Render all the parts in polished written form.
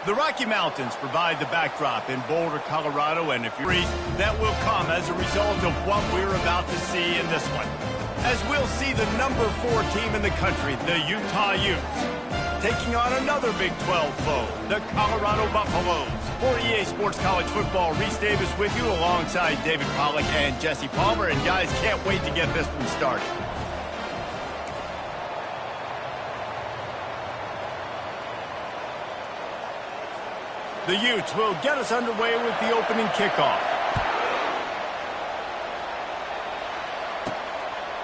The Rocky Mountains provide the backdrop in Boulder, Colorado, and if you're that will come as a result of what we're about to see in this one. As we'll see the number 4 team in the country, the Utah Utes, taking on another Big 12 foe, the Colorado Buffaloes. For EA Sports College Football, Reese Davis with you alongside David Pollack and Jesse Palmer. And guys, can't wait to get this one started. The Utes will get us underway with the opening kickoff.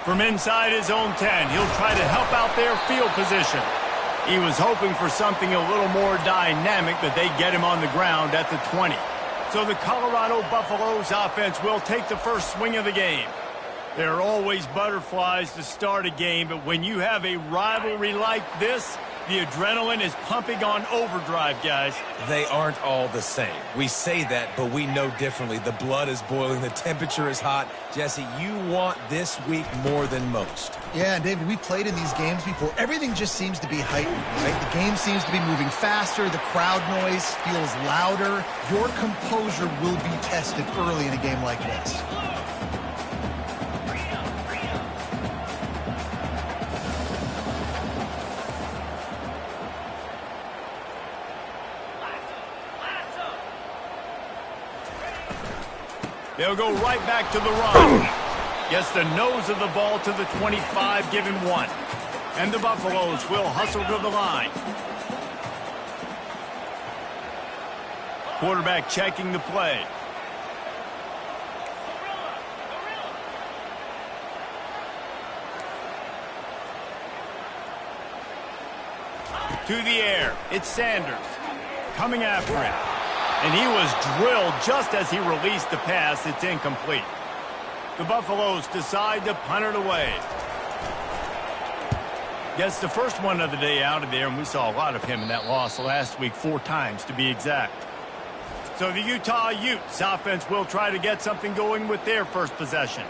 From inside his own 10, he'll try to help out their field position. He was hoping for something a little more dynamic, but they get him on the ground at the 20. So the Colorado Buffaloes offense will take the first swing of the game. There are always butterflies to start a game, but when you have a rivalry like this, the adrenaline is pumping on overdrive, guys. They aren't all the same. We say that, but we know differently. The blood is boiling. The temperature is hot. Jesse, you want this week more than most. Yeah, and David, we played in these games before. Everything just seems to be heightened, right? The game seems to be moving faster. The crowd noise feels louder. Your composure will be tested early in a game like this. They'll go right back to the run. Gets the nose of the ball to the 25, giving 1. And the Buffaloes will hustle to the line. Quarterback checking the play. To the air, it's Sanders coming after him. And he was drilled just as he released the pass. It's incomplete. The Buffaloes decide to punt it away. Gets the first one of the day out of there, and we saw a lot of him in that loss last week, 4 times to be exact. So the Utah Utes offense will try to get something going with their first possession.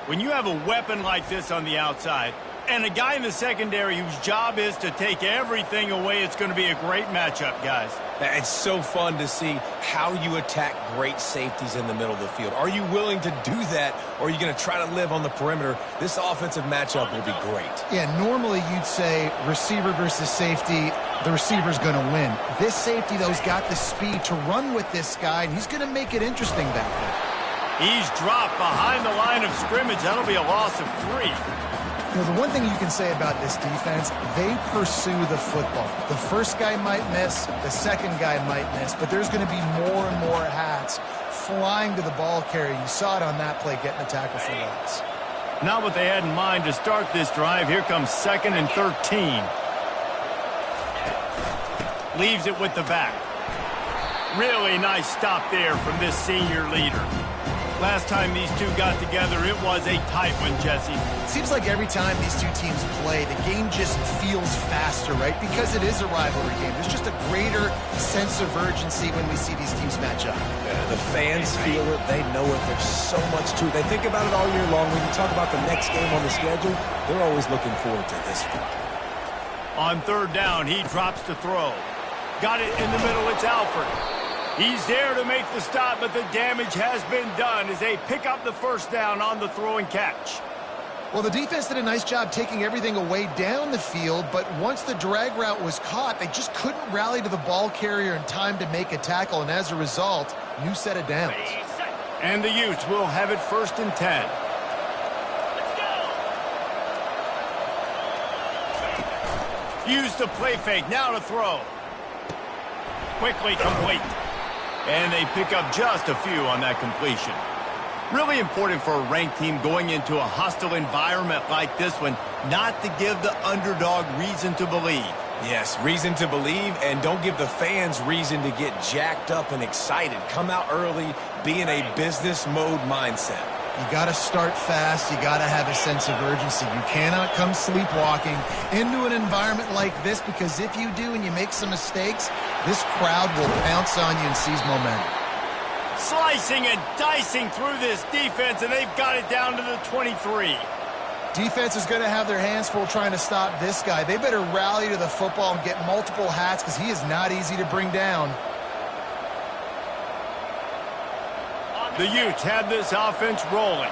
When you have a weapon like this on the outside, and a guy in the secondary whose job is to take everything away, it's going to be a great matchup, guys. It's so fun to see how you attack great safeties in the middle of the field. Are you willing to do that, or are you going to try to live on the perimeter? This offensive matchup will be great. Yeah, normally you'd say receiver versus safety, the receiver's going to win. This safety, though, has got the speed to run with this guy, and he's going to make it interesting back there. He's dropped behind the line of scrimmage. That'll be a loss of 3. You know, the one thing you can say about this defense, they pursue the football. The first guy might miss, the second guy might miss, but there's going to be more and more hats flying to the ball carrier. You saw it on that play, getting a tackle for loss. Not what they had in mind to start this drive. Here comes 2nd and 13. Leaves it with the back. Really nice stop there from this senior leader. Last time these two got together, it was a tight one, Jesse. It seems like every time these two teams play, the game just feels faster, right? Because it is a rivalry game. There's just a greater sense of urgency when we see these teams match up. Yeah, the fans feel it. They know it. There's so much to it. They think about it all year long. When you talk about the next game on the schedule, they're always looking forward to this one. On 3rd down, he drops to throw. Got it in the middle. It's Alford. He's there to make the stop, but the damage has been done as they pick up the first down on the throw and catch. Well, the defense did a nice job taking everything away down the field, but once the drag route was caught, they just couldn't rally to the ball carrier in time to make a tackle, and as a result, new set of downs. And the Utes will have it 1st and 10. Use the play fake, now to throw. Quickly complete. And they pick up just a few on that completion. Really important for a ranked team going into a hostile environment like this one, not to give the underdog reason to believe. Yes, reason to believe, and don't give the fans reason to get jacked up and excited. Come out early, be in a business mode mindset. You got to start fast. You got to have a sense of urgency. You cannot come sleepwalking into an environment like this, because if you do and you make some mistakes, this crowd will pounce on you and seize momentum. Slicing and dicing through this defense, and they've got it down to the 23. Defense is going to have their hands full trying to stop this guy. They better rally to the football and get multiple hats because he is not easy to bring down. The Utes have this offense rolling.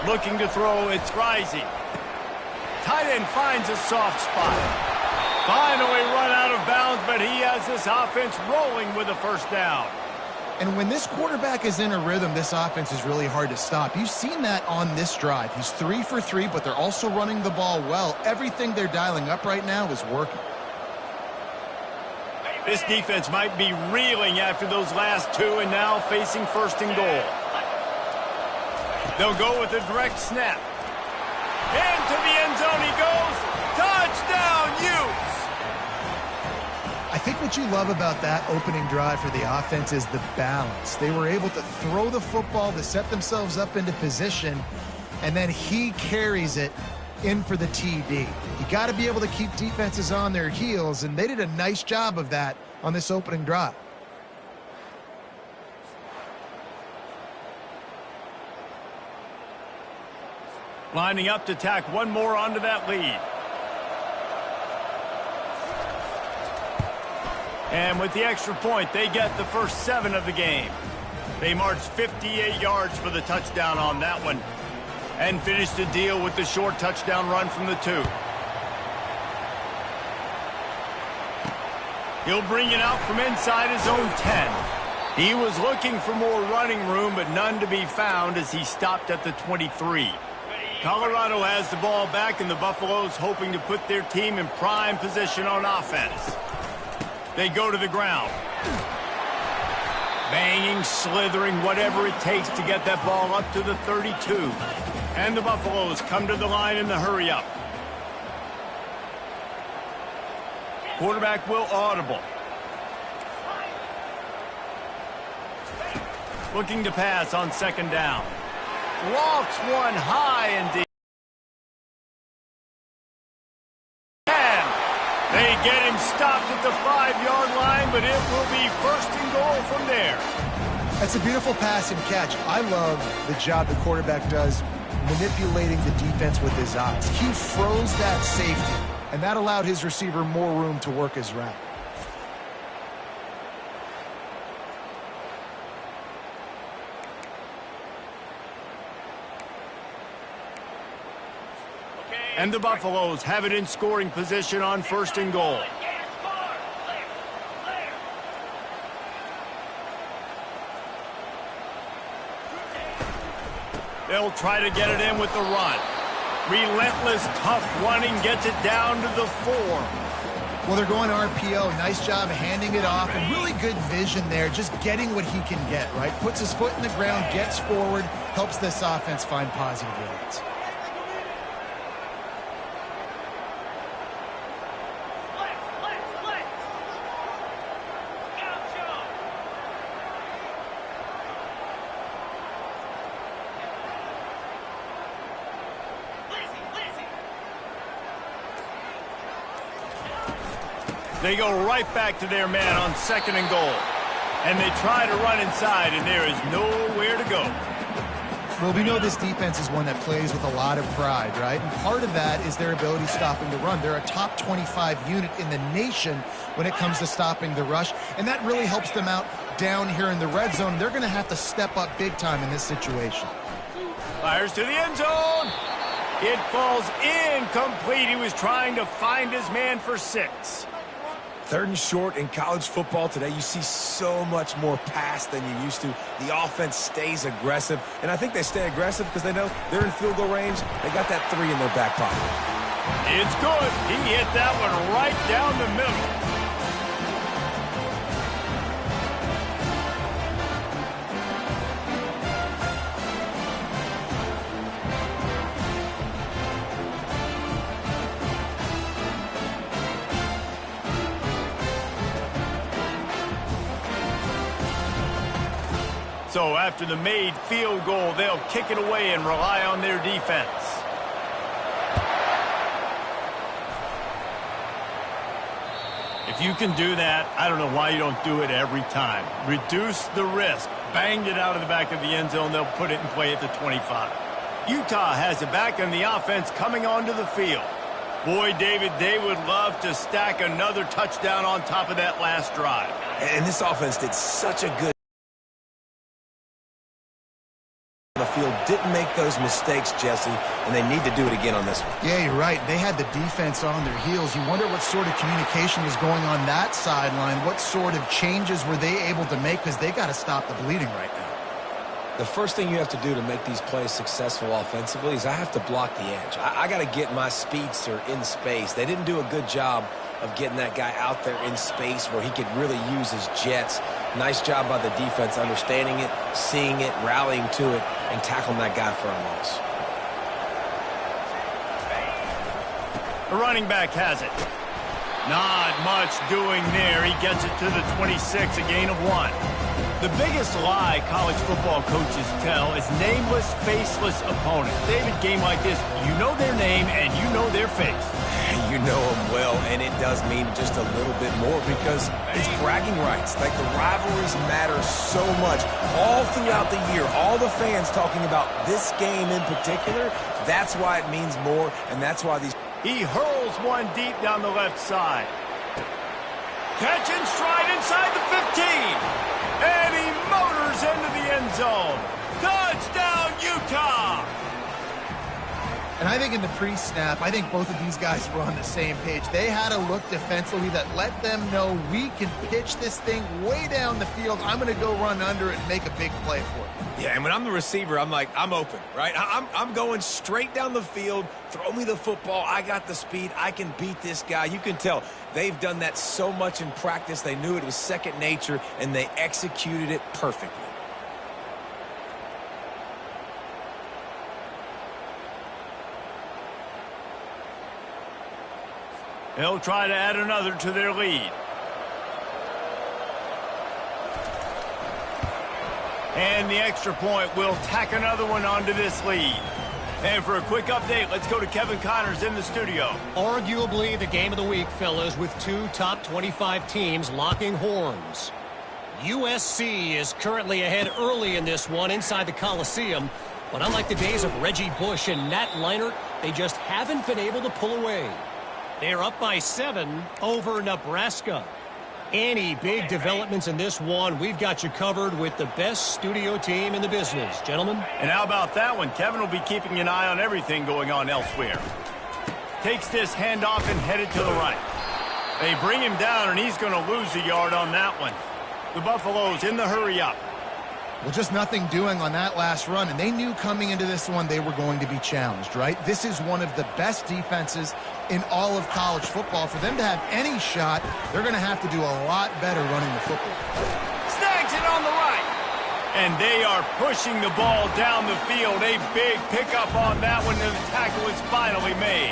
Looking to throw, it's rising. Tight end finds a soft spot. Finally run out of bounds, but he has this offense rolling with a first down. And when this quarterback is in a rhythm, this offense is really hard to stop. You've seen that on this drive. He's 3 for 3, but they're also running the ball well. Everything they're dialing up right now is working. This defense might be reeling after those last two and now facing first and goal. They'll go with a direct snap. Into the end zone he goes. Touchdown, Utes! I think what you love about that opening drive for the offense is the balance. They were able to throw the football to set themselves up into position, and then he carries it in for the TD. You got to be able to keep defenses on their heels, and they did a nice job of that on this opening drive. Lining up to tack one more onto that lead. And with the extra point, they get the first 7 of the game. They marched 58 yards for the touchdown on that one and finished the deal with the short touchdown run from the 2. He'll bring it out from inside his own 10. He was looking for more running room, but none to be found as he stopped at the 23. Colorado has the ball back, and the Buffaloes hoping to put their team in prime position on offense. They go to the ground. Banging, slithering, whatever it takes to get that ball up to the 32. And the Buffaloes come to the line in the hurry up. Quarterback will audible. Looking to pass on second down. Lofts one high and deep. They get him stopped at the 5-yard line, but it will be first and goal from there. That's a beautiful pass and catch. I love the job the quarterback does manipulating the defense with his eyes. He froze that safety, and that allowed his receiver more room to work his route. And the Buffaloes have it in scoring position on first and goal. They'll try to get it in with the run. Relentless, tough running gets it down to the 4. Well, they're going RPO. Nice job handing it off, and really good vision there, just getting what he can get, right? Puts his foot in the ground, gets forward, helps this offense find positive yards. They go right back to their man on second and goal. And they try to run inside, and there is nowhere to go. Well, we know this defense is one that plays with a lot of pride, right? And part of that is their ability stopping the run. They're a top 25 unit in the nation when it comes to stopping the rush, and that really helps them out down here in the red zone. They're going to have to step up big time in this situation. Fires to the end zone. It falls incomplete. He was trying to find his man for 6. 3rd and short in college football today. You see so much more pass than you used to. The offense stays aggressive, and I think they stay aggressive because they know they're in field goal range. They got that 3 in their back pocket. It's good. He hit that one right down the middle. So after the made field goal, they'll kick it away and rely on their defense. If If you can do that, I don't know why you don't do it every time. Reduce the risk. Banged it out of the back of the end zone. They'll put it in play at the 25. Utah has it back in the offense coming onto the field. Boy, David, they would love to stack another touchdown on top of that last drive. And this offense did such a good the field, didn't make those mistakes, Jesse, and they need to do it again on this one. Yeah, you're right. They had the defense on their heels. You wonder what sort of communication was going on that sideline. What sort of changes were they able to make, because they got to stop the bleeding right now. The first thing you have to do to make these plays successful offensively is I have to block the edge. I got to get my speedster in space. They didn't do a good job of getting that guy out there in space where he could really use his jets. Nice job by the defense understanding it, seeing it, rallying to it, and tackling that guy for a loss. The running back has it. Not much doing there. He gets it to the 26, a gain of 1. The biggest lie college football coaches tell is nameless, faceless opponents. David, game like this, you know their name and you know their face. You know them well, and it does mean just a little bit more because it's bragging rights. Like, the rivalries matter so much all throughout the year. All the fans talking about this game in particular, that's why it means more, and that's why these... He hurls one deep down the left side. Catch and stride inside the 15. And he motors into the end zone. Touchdown, Utah! And I think in the pre-snap, I think both of these guys were on the same page. They had a look defensively that let them know we can pitch this thing way down the field. I'm going to go run under it and make a big play for it. Yeah, and when I'm the receiver, I'm like, I'm open, right? I'm going straight down the field. Throw me the football. I got the speed. I can beat this guy. You can tell they've done that so much in practice. They knew it was second nature, and they executed it perfectly. They'll try to add another to their lead. And the extra point will tack another one onto this lead. And for a quick update, let's go to Kevin Connors in the studio. Arguably the game of the week, fellas, with two top 25 teams locking horns. USC is currently ahead early in this one inside the Coliseum. But unlike the days of Reggie Bush and Nat Leinart, they just haven't been able to pull away. They're up by 7 over Nebraska. Any big developments in this one, we've got you covered with the best studio team in the business, gentlemen. And how about that one? Kevin will be keeping an eye on everything going on elsewhere. Takes this handoff and headed to the right. They bring him down, and he's going to lose a yard on that one. The Buffaloes in the hurry up. Well, just nothing doing on that last run, and they knew coming into this one they were going to be challenged, right? This is one of the best defenses in all of college football. For them to have any shot, they're going to have to do a lot better running the football. Snags it on the right. And they are pushing the ball down the field. A big pickup on that one, and the tackle is finally made.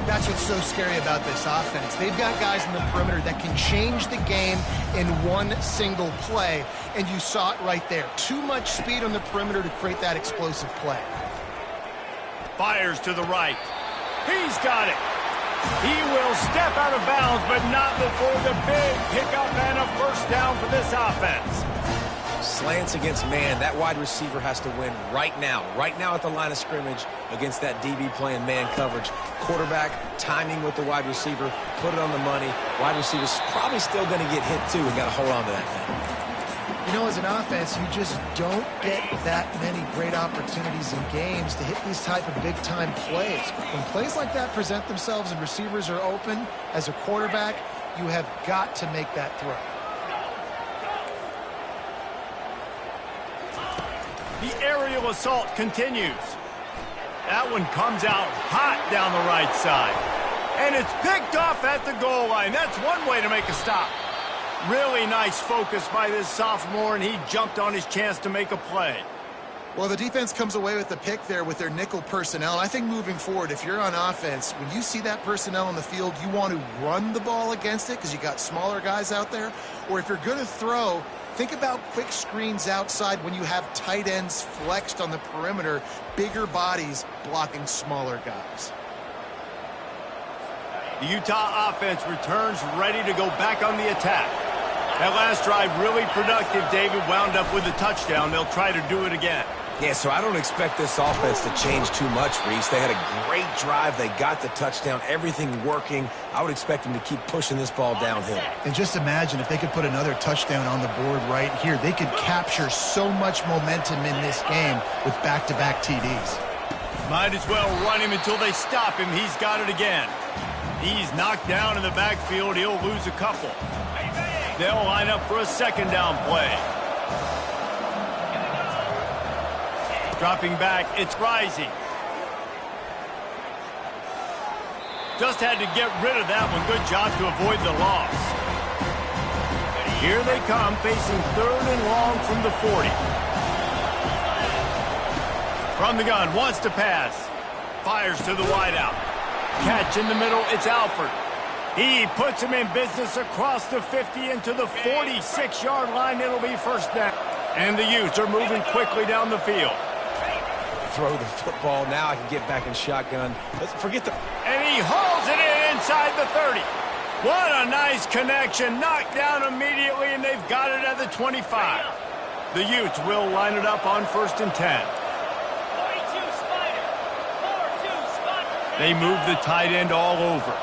That's what's so scary about this offense. They've got guys in the perimeter that can change the game in one single play, and you saw it right there. Too much speed on the perimeter to create that explosive play. Fires to the right. He's got it. He will step out of bounds, but not before the big pickup and a first down for this offense. Slants against man. That wide receiver has to win right now at the line of scrimmage against that DB playing man coverage. Quarterback, timing with the wide receiver, put it on the money. Wide receiver's probably still going to get hit too and got to hold on to that thing. You know, as an offense, you just don't get that many great opportunities in games to hit these type of big-time plays. When plays like that present themselves and receivers are open, as a quarterback, you have got to make that throw. The aerial assault continues. That one comes out hot down the right side. And it's picked off at the goal line. That's one way to make a stop. Really nice focus by this sophomore, and he jumped on his chance to make a play. Well, the defense comes away with the pick there with their nickel personnel. I think moving forward, if you're on offense, when you see that personnel on the field, you want to run the ball against it because you got smaller guys out there. Or if you're going to throw, think about quick screens outside when you have tight ends flexed on the perimeter, bigger bodies blocking smaller guys. The Utah offense returns ready to go back on the attack. That last drive really productive. David wound up with a touchdown. They'll try to do it again. Yeah, so I don't expect this offense to change too much, Reese. They had a great drive. They got the touchdown. Everything working. I would expect them to keep pushing this ball downhill. And just imagine if they could put another touchdown on the board right here. They could capture so much momentum in this game with back-to-back TDs. Might as well run him until they stop him. He's got it again. He's knocked down in the backfield. He'll lose a couple. They'll line up for a second down play. Dropping back, it's Rising. Just had to get rid of that one. Good job to avoid the loss. Here they come, facing 3rd and long from the 40. From the gun, wants to pass. Fires to the wideout. Catch in the middle, it's Alford. He puts him in business across the 50 into the 46-yard line. It'll be first down. And the Utes are moving quickly down the field. Throw the football. Now I can get back in shotgun. Let's forget the... And he hauls it in inside the 30. What a nice connection. Knocked down immediately, and they've got it at the 25. The Utes will line it up on 1st and 10. They move the tight end all over.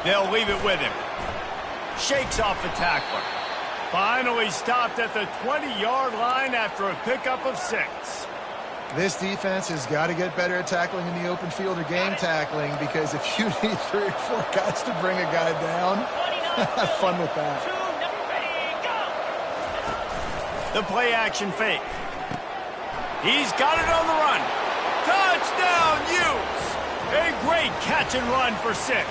They'll leave it with him. Shakes off the tackler. Finally stopped at the 20-yard line after a pickup of 6. This defense has got to get better at tackling in the open field or game tackling, because if you need 3 or 4 guys to bring a guy down, have fun with that. The play action fake. He's got it on the run. Touchdown, Utes! A great catch and run for 6.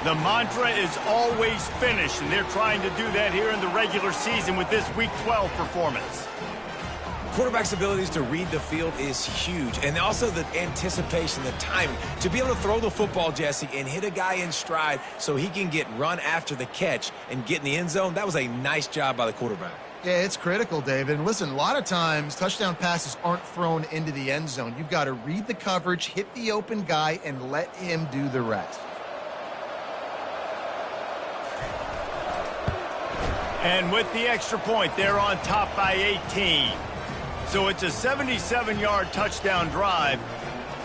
The mantra is always finish, and they're trying to do that here in the regular season with this Week 12 performance. Quarterback's abilities to read the field is huge, and also the anticipation, the timing. To be able to throw the football, Jesse, and hit a guy in stride so he can get run after the catch and get in the end zone, that was a nice job by the quarterback. Yeah, it's critical, David. And listen, a lot of times touchdown passes aren't thrown into the end zone. You've got to read the coverage, hit the open guy, and let him do the rest. And with the extra point, they're on top by 18. So it's a 77-yard touchdown drive,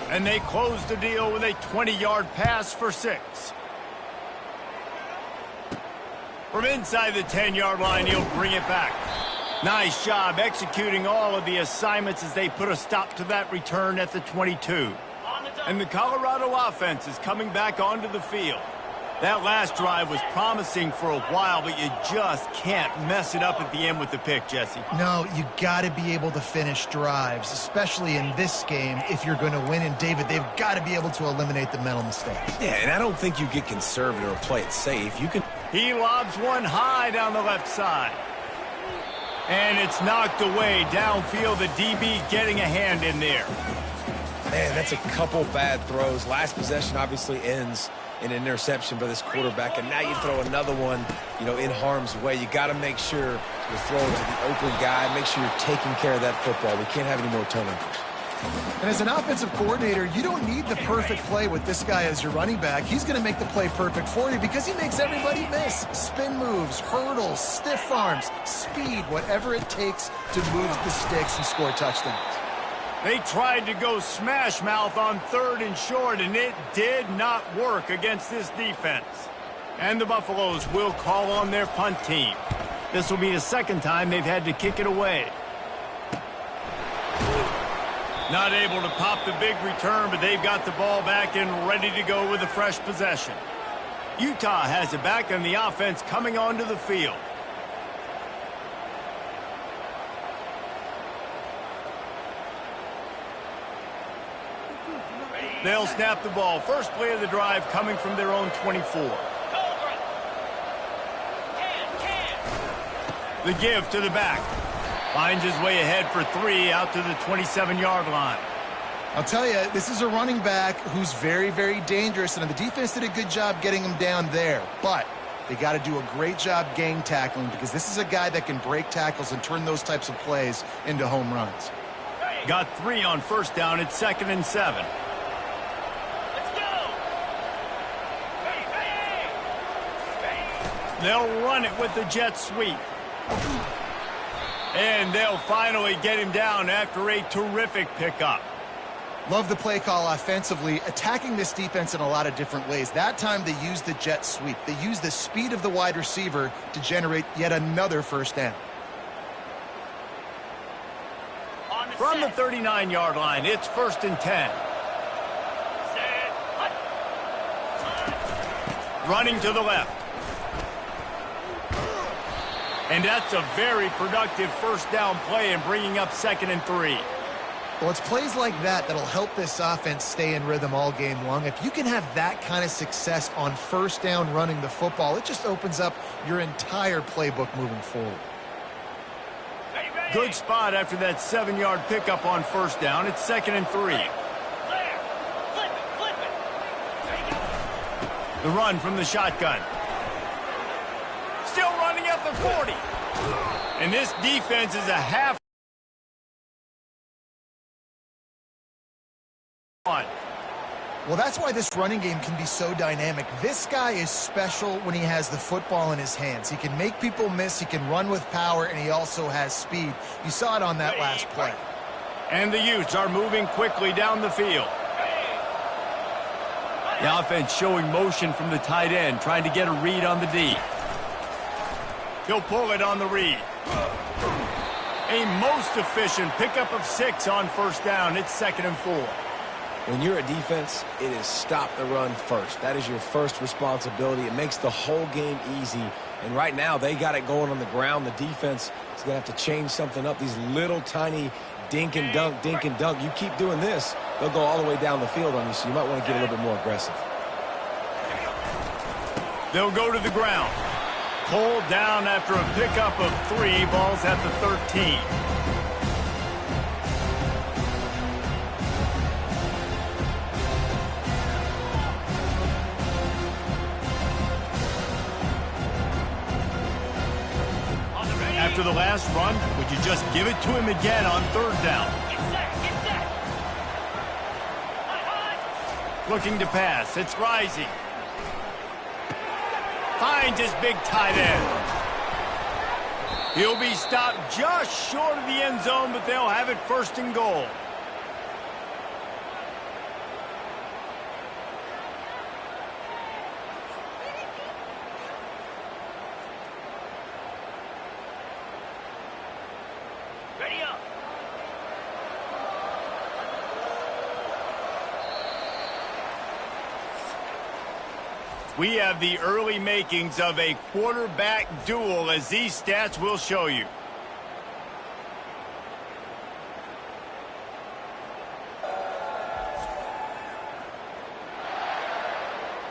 and they close the deal with a 20-yard pass for 6. From inside the 10-yard line, he'll bring it back. Nice job executing all of the assignments as they put a stop to that return at the 22. And the Colorado offense is coming back onto the field. That last drive was promising for a while, but you just can't mess it up at the end with the pick, Jesse. No, you got to be able to finish drives, especially in this game if you're going to win. And, David, they've got to be able to eliminate the mental mistakes. Yeah, and I don't think you get conservative or play it safe. You can... He lobs one high down the left side. And it's knocked away downfield. The DB getting a hand in there. Man, that's a couple bad throws. Last possession obviously ends in an interception by this quarterback, and now you throw another one, in harm's way. You got to make sure you're throwing to the open guy. Make sure you're taking care of that football. We can't have any more turnovers. And as an offensive coordinator, you don't need the perfect play with this guy as your running back. He's going to make the play perfect for you because he makes everybody miss. Spin moves, hurdles, stiff arms, speed, whatever it takes to move the sticks and score touchdowns. They tried to go smash mouth on 3rd and short, and it did not work against this defense. And the Buffaloes will call on their punt team. This will be the second time they've had to kick it away. Not able to pop the big return, but they've got the ball back and ready to go with a fresh possession. Utah has it back, and the offense coming onto the field. They'll snap the ball. First play of the drive coming from their own 24. The give to the back. Finds his way ahead for 3 out to the 27-yard line. I'll tell you, this is a running back who's very, very dangerous, and the defense did a good job getting him down there. But they got to do a great job gang tackling because this is a guy that can break tackles and turn those types of plays into home runs. Got 3 on first down. It's 2nd and 7. They'll run it with the jet sweep. And they'll finally get him down after a terrific pickup. Love the play call offensively, attacking this defense in a lot of different ways. That time they used the jet sweep. They used the speed of the wide receiver to generate yet another first down. From the 39-yard line, it's 1st and 10. Running to the left. And that's a very productive first down play and bringing up 2nd and 3. Well, it's plays like that that'll help this offense stay in rhythm all game long. If you can have that kind of success on first down running the football, it just opens up your entire playbook moving forward. Good spot after that 7-yard pickup on first down. It's 2nd and 3. The run from the shotgun. Still running at the 40. And this defense is a half. Well, that's why this running game can be so dynamic. This guy is special when he has the football in his hands. He can make people miss, he can run with power, and he also has speed. You saw it on that last play. And the Utes are moving quickly down the field. The offense showing motion from the tight end, trying to get a read on the D. He'll pull it on the read. A most efficient pickup of 6 on first down. It's 2nd and 4. When you're a defense, it is stop the run first. That is your first responsibility. It makes the whole game easy. And right now, they got it going on the ground. The defense is going to have to change something up. These little tiny dink and dunk, dink and dunk. You keep doing this, they'll go all the way down the field on you, so you might want to get a little bit more aggressive. They'll go to the ground. Pulled down after a pickup of 3. Ball's at the 13. After the last run, would you just give it to him again on 3rd down? Get set. Looking to pass. It's Rising. Finds his big tight end. He'll be stopped just short of the end zone, but they'll have it 1st and goal. Ready up. We have the early makings of a quarterback duel, as these stats will show you.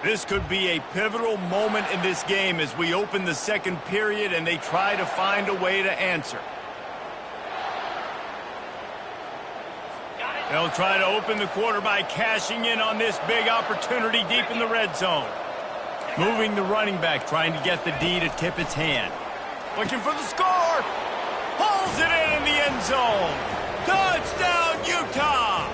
This could be a pivotal moment in this game as we open the 2nd period and they try to find a way to answer. They'll try to open the quarter by cashing in on this big opportunity deep in the red zone. Moving the running back, trying to get the D to tip its hand. Looking for the score. Pulls it in the end zone. Touchdown, Utah!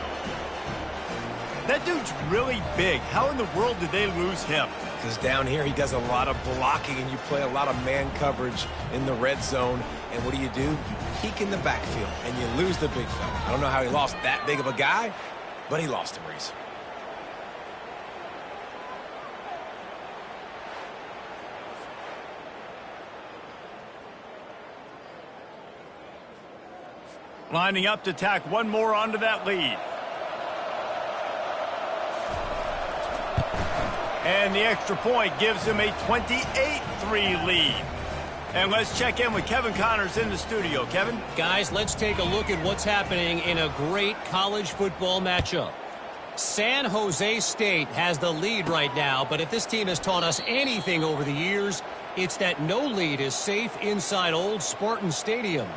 That dude's really big. How in the world did they lose him? Because down here, he does a lot of blocking, and you play a lot of man coverage in the red zone. And what do? You peek in the backfield, and you lose the big fella. I don't know how he lost that big of a guy, but he lost him, Reese. Lining up to tack one more onto that lead. And the extra point gives him a 28-3 lead. And let's check in with Kevin Connors in the studio. Kevin? Guys, let's take a look at what's happening in a great college football matchup. San Jose State has the lead right now, but if this team has taught us anything over the years, it's that no lead is safe inside Old Spartan Stadium.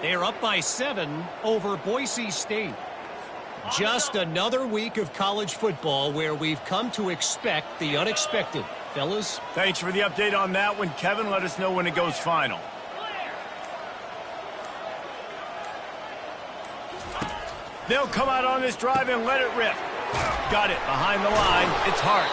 They're up by 7 over Boise State. Just another week of college football where we've come to expect the unexpected. Fellas? Thanks for the update on that one, Kevin. Let us know when it goes final. They'll come out on this drive and let it rip. Got it behind the line. It's Hart.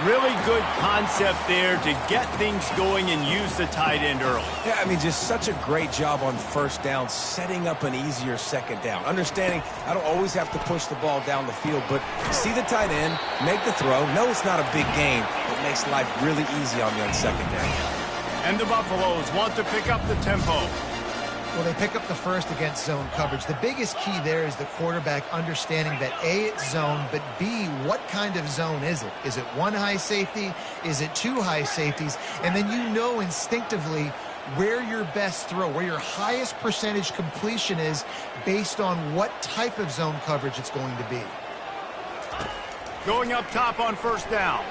Really good concept there to get things going and use the tight end early. Yeah, I mean, just such a great job on first down, setting up an easier second down. Understanding I don't always have to push the ball down the field, but see the tight end, make the throw. No, it's not a big gain. It makes life really easy on me on second down. And the Buffaloes want to pick up the tempo. Well, they pick up the first against zone coverage. The biggest key there is the quarterback understanding that A, it's zone, but B, what kind of zone is it? Is it one high safety? Is it two high safeties? And then you know instinctively where your best throw, where your highest percentage completion is based on what type of zone coverage it's going to be. Going up top on first down.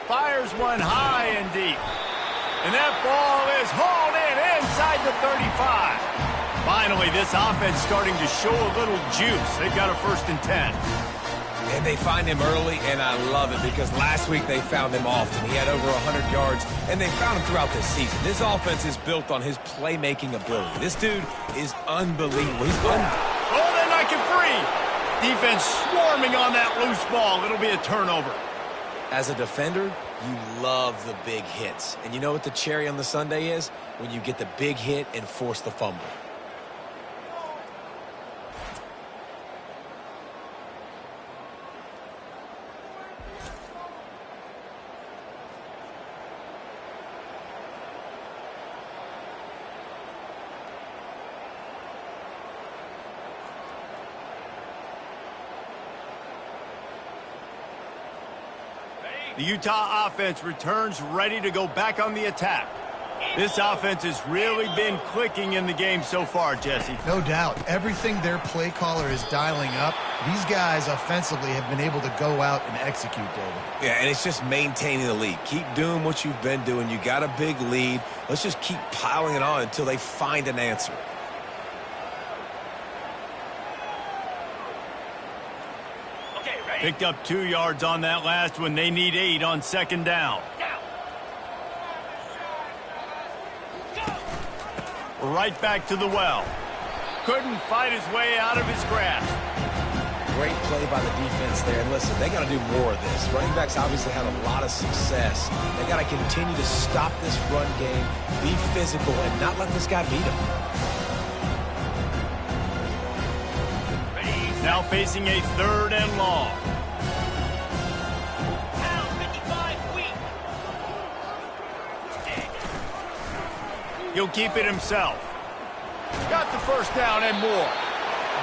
Fires one high and deep. And that ball is hauled in inside the 35. Finally, this offense starting to show a little juice. They've got a 1st and 10. And they find him early, and I love it because last week they found him often. He had over 100 yards, and they found him throughout this season. This offense is built on his playmaking ability. This dude is unbelievable. Oh, they're not get free. Defense swarming on that loose ball. It'll be a turnover. As a defender, you love the big hits. And you know what the cherry on the sundae is? When you get the big hit and force the fumble. The Utah offense returns ready to go back on the attack. This offense has really been clicking in the game so far, Jesse. No doubt. Everything their play caller is dialing up, these guys offensively have been able to go out and execute, David. Yeah, and it's just maintaining the lead. Keep doing what you've been doing. You got a big lead. Let's just keep piling it on until they find an answer. Picked up 2 yards on that last one. They need 8 on second down. Right back to the well. Couldn't fight his way out of his grasp. Great play by the defense there. And listen, they got to do more of this. Running backs obviously had a lot of success. They got to continue to stop this run game, be physical, and not let this guy beat them. Now facing a 3rd and long. He'll keep it himself. Got the first down and more.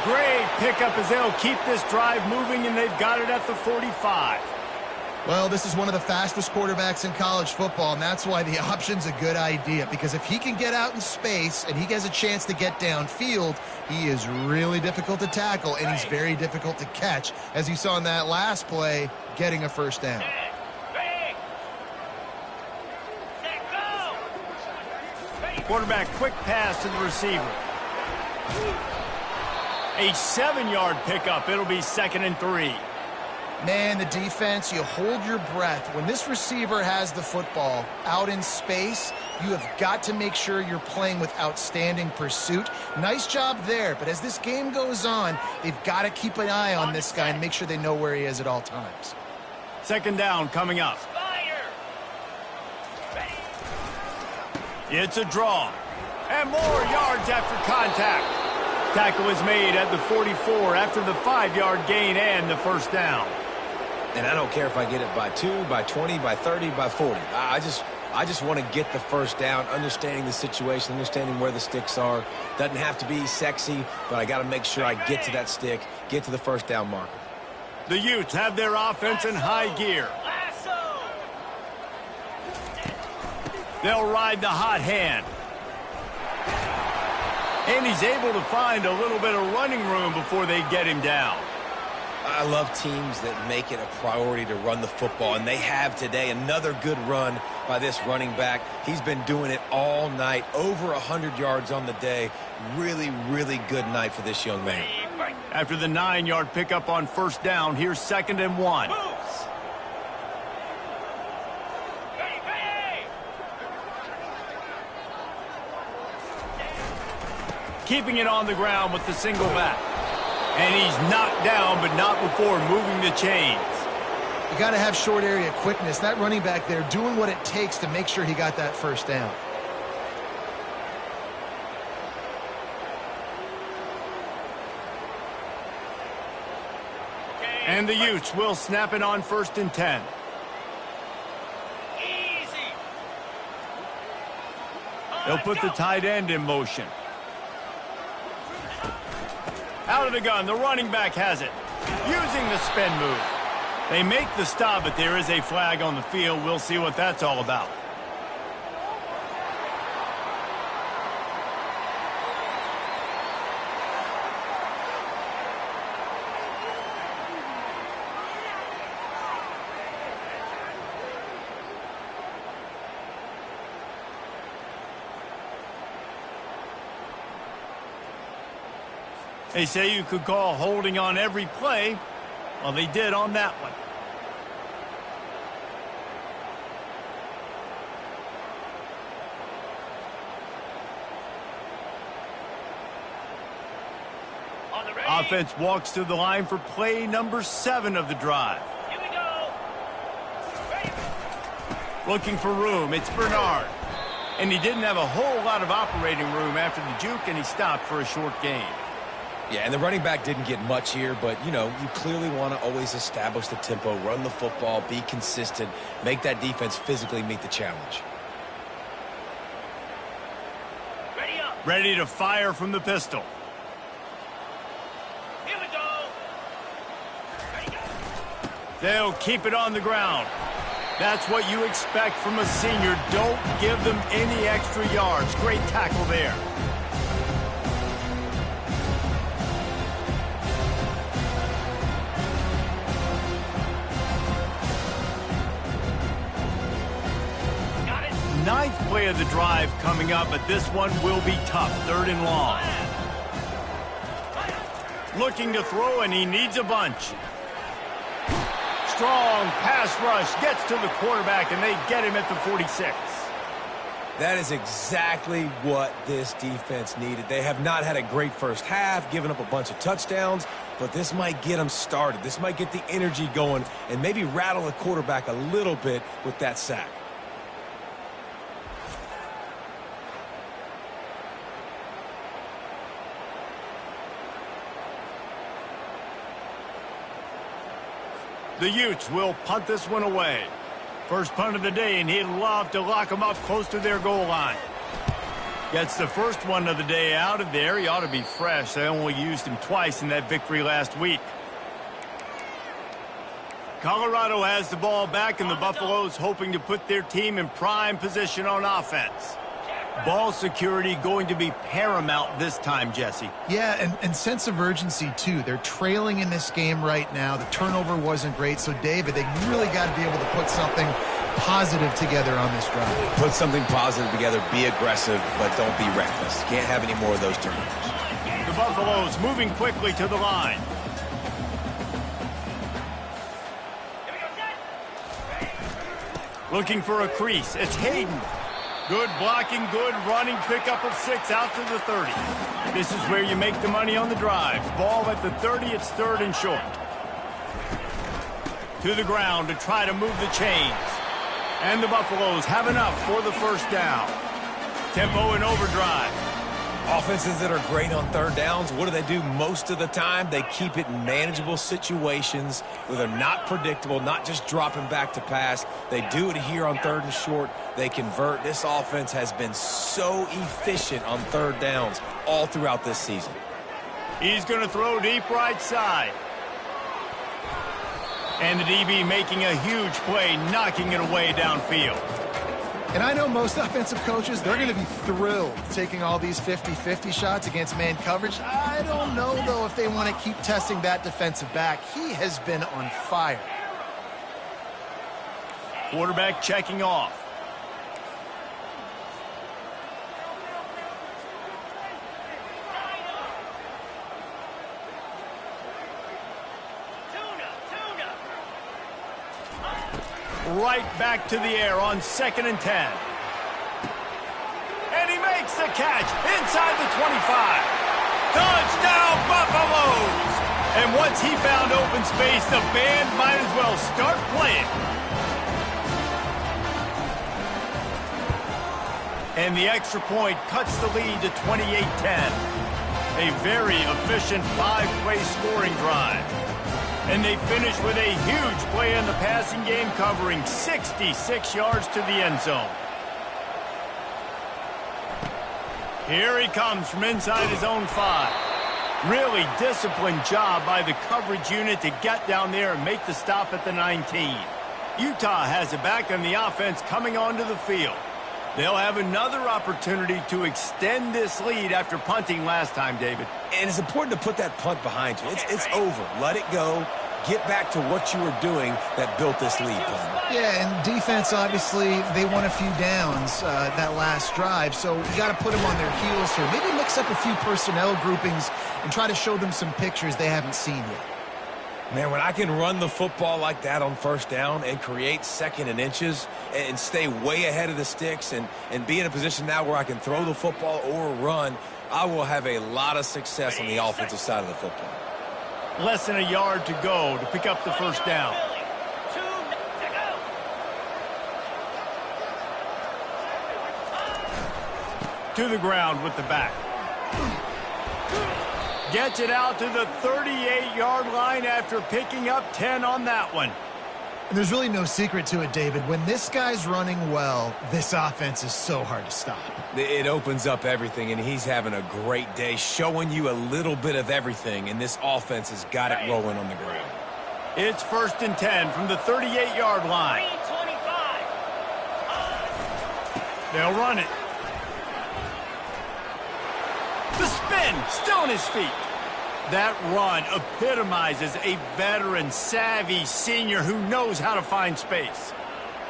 Great pickup as they'll keep this drive moving, and they've got it at the 45. Well, this is one of the fastest quarterbacks in college football, and that's why the option's a good idea, because if he can get out in space and he has a chance to get downfield, he is really difficult to tackle, and he's very difficult to catch, as you saw in that last play, getting a first down. Quarterback quick pass to the receiver. A 7-yard pickup. It'll be 2nd and 3. Man, the defense, you hold your breath. When this receiver has the football out in space, you have got to make sure you're playing with outstanding pursuit. Nice job there, but as this game goes on, they've got to keep an eye on this guy and make sure they know where he is at all times. 2nd down coming up. It's a draw. And more yards after contact. Tackle is made at the 44 after the 5-yard gain and the first down. And I don't care if I get it by 2, by 20, by 30, by 40. I just want to get the first down, understanding the situation, understanding where the sticks are. Doesn't have to be sexy, but I got to make sure I get to that stick, get to the first down marker. The Utes have their offense in high gear. They'll ride the hot hand. And he's able to find a little bit of running room before they get him down. I love teams that make it a priority to run the football, and they have today. Another good run by this running back. He's been doing it all night, over 100 yards on the day. Really, really good night for this young man. After the 9-yard pickup on first down, here's 2nd and 1. Keeping it on the ground with the single back. And he's knocked down, but not before moving the chains. You got to have short area quickness. That running back there doing what it takes to make sure he got that first down. And the Utes will snap it on 1st and 10. They'll put the tight end in motion. Out of the gun, the running back has it. Using the spin move. They make the stop, but there is a flag on the field. We'll see what that's all about. They say you could call holding on every play. Well, they did on that one. Offense walks to the line for play number 7 of the drive. Here we go. Looking for room, it's Bernard. And he didn't have a whole lot of operating room after the juke, and he stopped for a short gain. Yeah, and the running back didn't get much here, but, you know, you clearly want to always establish the tempo, run the football, be consistent, make that defense physically meet the challenge. Ready up. Ready to fire from the pistol. Here we go. Ready, go. They'll keep it on the ground. That's what you expect from a senior. Don't give them any extra yards. Great tackle there. Ninth play of the drive coming up, but this one will be tough. 3rd and long. Looking to throw, and he needs a bunch. Strong pass rush gets to the quarterback, and they get him at the 46. That is exactly what this defense needed. They have not had a great first half, given up a bunch of touchdowns, but this might get them started. This might get the energy going and maybe rattle the quarterback a little bit with that sack. The Utes will punt this one away. First punt of the day, and he'd love to lock them up close to their goal line. Gets the first one of the day out of there. He ought to be fresh. They only used him twice in that victory last week. Colorado has the ball back, and the Buffaloes hoping to put their team in prime position on offense. Ball security going to be paramount this time, Jesse. Yeah, and sense of urgency, too. They're trailing in this game right now. The turnover wasn't great. So, David, they really got to be able to put something positive together on this drive. Put something positive together, be aggressive, but don't be reckless. Can't have any more of those turnovers. The Buffaloes moving quickly to the line. Looking for a crease. It's Hayden. Good blocking, good running, pickup of 6 out to the 30. This is where you make the money on the drive. Ball at the 30, it's 3rd and short. To the ground to try to move the chains. And the Buffaloes have enough for the first down. Tempo and overdrive. Offenses that are great on 3rd downs, what do? Most of the time, they keep it in manageable situations where they're not predictable, not just dropping back to pass. They do it here on 3rd and short. They convert. This offense has been so efficient on 3rd downs all throughout this season. He's going to throw deep right side. And the DB making a huge play, knocking it away downfield. And I know most offensive coaches, they're going to be thrilled taking all these 50-50 shots against man coverage. I don't know, though, if they want to keep testing that defensive back. He has been on fire. Quarterback checking off. Right back to the air on 2nd and 10. And he makes the catch inside the 25. Touchdown, Buffaloes! And once he found open space, the band might as well start playing. And the extra point cuts the lead to 28-10. A very efficient 5-play scoring drive. And they finish with a huge play in the passing game, covering 66 yards to the end zone. Here he comes from inside his own 5. Really disciplined job by the coverage unit to get down there and make the stop at the 19. Utah has it back on the offense coming onto the field. They'll have another opportunity to extend this lead after punting last time, David. And it's important to put that punt behind you. It's over. Let it go. Get back to what you were doing that built this lead, Palmer. Yeah, and defense, obviously, they won a few downs that last drive, so you got to put them on their heels here. Maybe mix up a few personnel groupings and try to show them some pictures they haven't seen yet. Man, when I can run the football like that on first down and create second and inches and stay way ahead of the sticks and be in a position now where I can throw the football or run, I will have a lot of success on the offensive side of the football. Less than a yard to go to pick up the first down. 2 to go. To the ground with the back. Gets it out to the 38-yard line after picking up 10 on that one. And there's really no secret to it, David. When this guy's running well, this offense is so hard to stop. It opens up everything, and he's having a great day, showing you a little bit of everything, and this offense has got it rolling on the ground. It's 1st and 10 from the 38-yard line. 3:25. They'll run it. The spin, still on his feet. That run epitomizes a veteran, savvy senior who knows how to find space.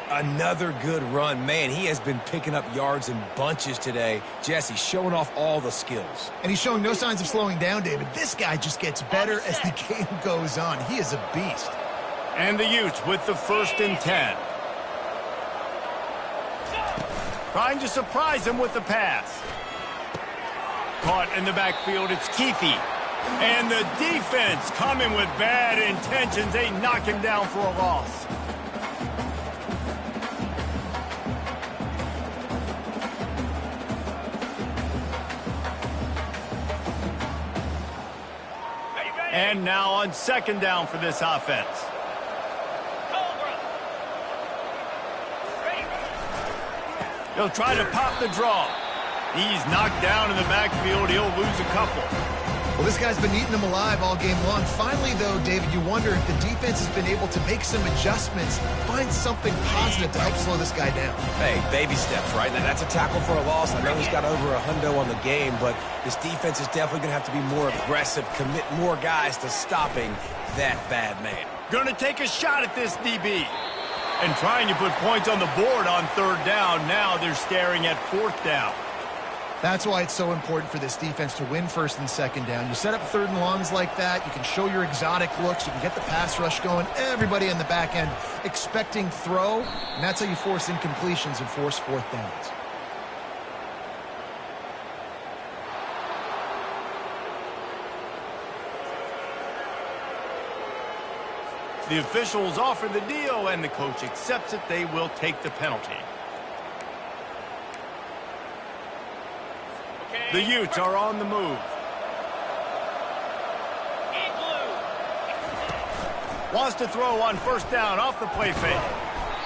Another good run. Man, he has been picking up yards in bunches today. Jesse showing off all the skills. And he's showing no signs of slowing down, David. This guy just gets better as the game goes on. He is a beast. And the Utes with the 1st and 10. Trying to surprise him with the pass. Caught in the backfield, it's Keefe. And the defense coming with bad intentions. They knock him down for a loss. And now on 2nd down for this offense. Cobra. Ready. He'll try to pop the draw. He's knocked down in the backfield. He'll lose a couple. Well, this guy's been eating them alive all game long. Finally, though, David, you wonder if the defense has been able to make some adjustments, find something positive to help slow this guy down. Hey, baby steps, right? Now, that's a tackle for a loss. I know he's got over $100 on the game, but this defense is definitely going to have to be more aggressive, commit more guys to stopping that bad man. Going to take a shot at this DB. And trying to put points on the board on 3rd down. Now they're staring at 4th down. That's why it's so important for this defense to win 1st and 2nd down. You set up 3rd and longs like that. You can show your exotic looks. You can get the pass rush going. Everybody in the back end expecting throw. And that's how you force incompletions and force 4th downs. The officials offer the deal, and the coach accepts it. They will take the penalty. The Utes are on the move. Wants to throw on 1st down off the play fake.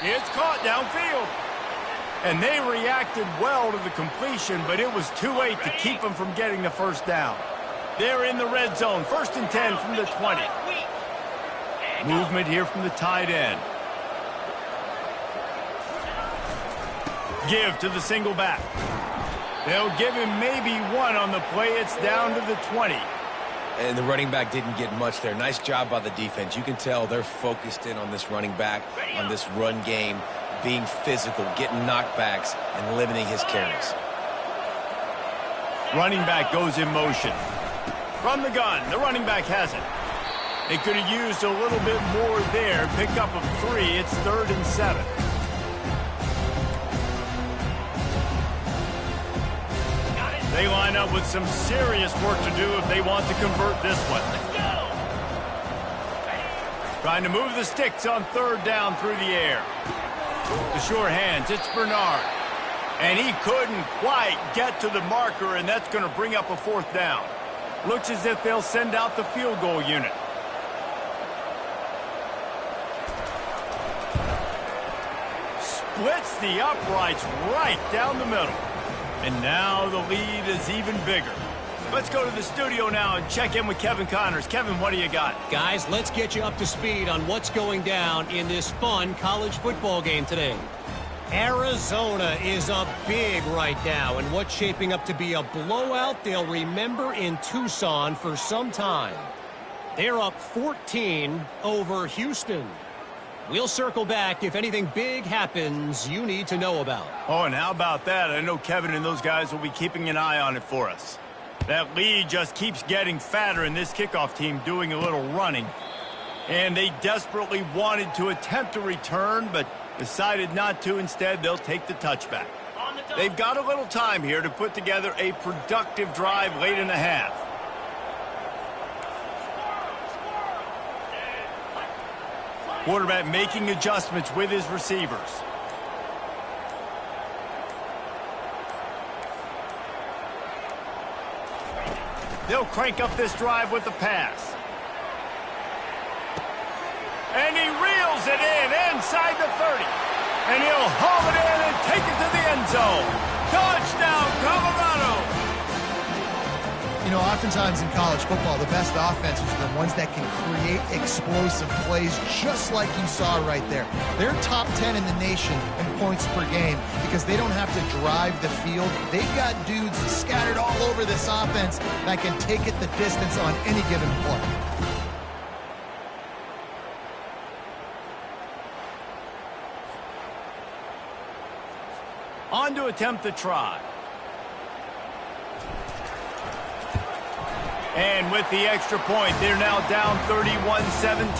It's caught downfield. And they reacted well to the completion, but it was too late to keep them from getting the 1st down. They're in the red zone. 1st and 10 from the 20. Movement here from the tight end. Give to the single back. They'll give him maybe 1 on the play. It's down to the 20. And the running back didn't get much there. Nice job by the defense. You can tell they're focused in on this running back, on this run game, being physical, getting knockbacks, and limiting his carries. Running back goes in motion. From the gun, the running back has it. They could have used a little bit more there. Pick up of 3. It's 3rd and 7. They line up with some serious work to do if they want to convert this one. Trying to move the sticks on third down through the air. The sure hands, it's Bernard. And he couldn't quite get to the marker, and that's going to bring up a fourth down. Looks as if they'll send out the field goal unit. Splits the uprights right down the middle. And now the lead is even bigger. Let's go to the studio now and check in with Kevin Connors. Kevin, what do you got? Guys, let's get you up to speed on what's going down in this fun college football game today. Arizona is up big right now, and what's shaping up to be a blowout they'll remember in Tucson for some time. They're up 14 over Houston. We'll circle back if anything big happens you need to know about. Oh, and how about that? I know Kevin and those guys will be keeping an eye on it for us. That lead just keeps getting fatter, and this kickoff team doing a little running. And they desperately wanted to attempt a return, but decided not to. Instead, they'll take the touchback. They've got a little time here to put together a productive drive late in the half. Quarterback making adjustments with his receivers. They'll crank up this drive with the pass. And he reels it in inside the 30. And he'll haul it in and take it to the end zone. Touchdown, Colorado! You know, oftentimes in college football, the best offenses are the ones that can create explosive plays, just like you saw right there. They're top 10 in the nation in points per game because they don't have to drive the field. They've got dudes scattered all over this offense that can take it the distance on any given play. On to attempt the try. And with the extra point, they're now down 31-17.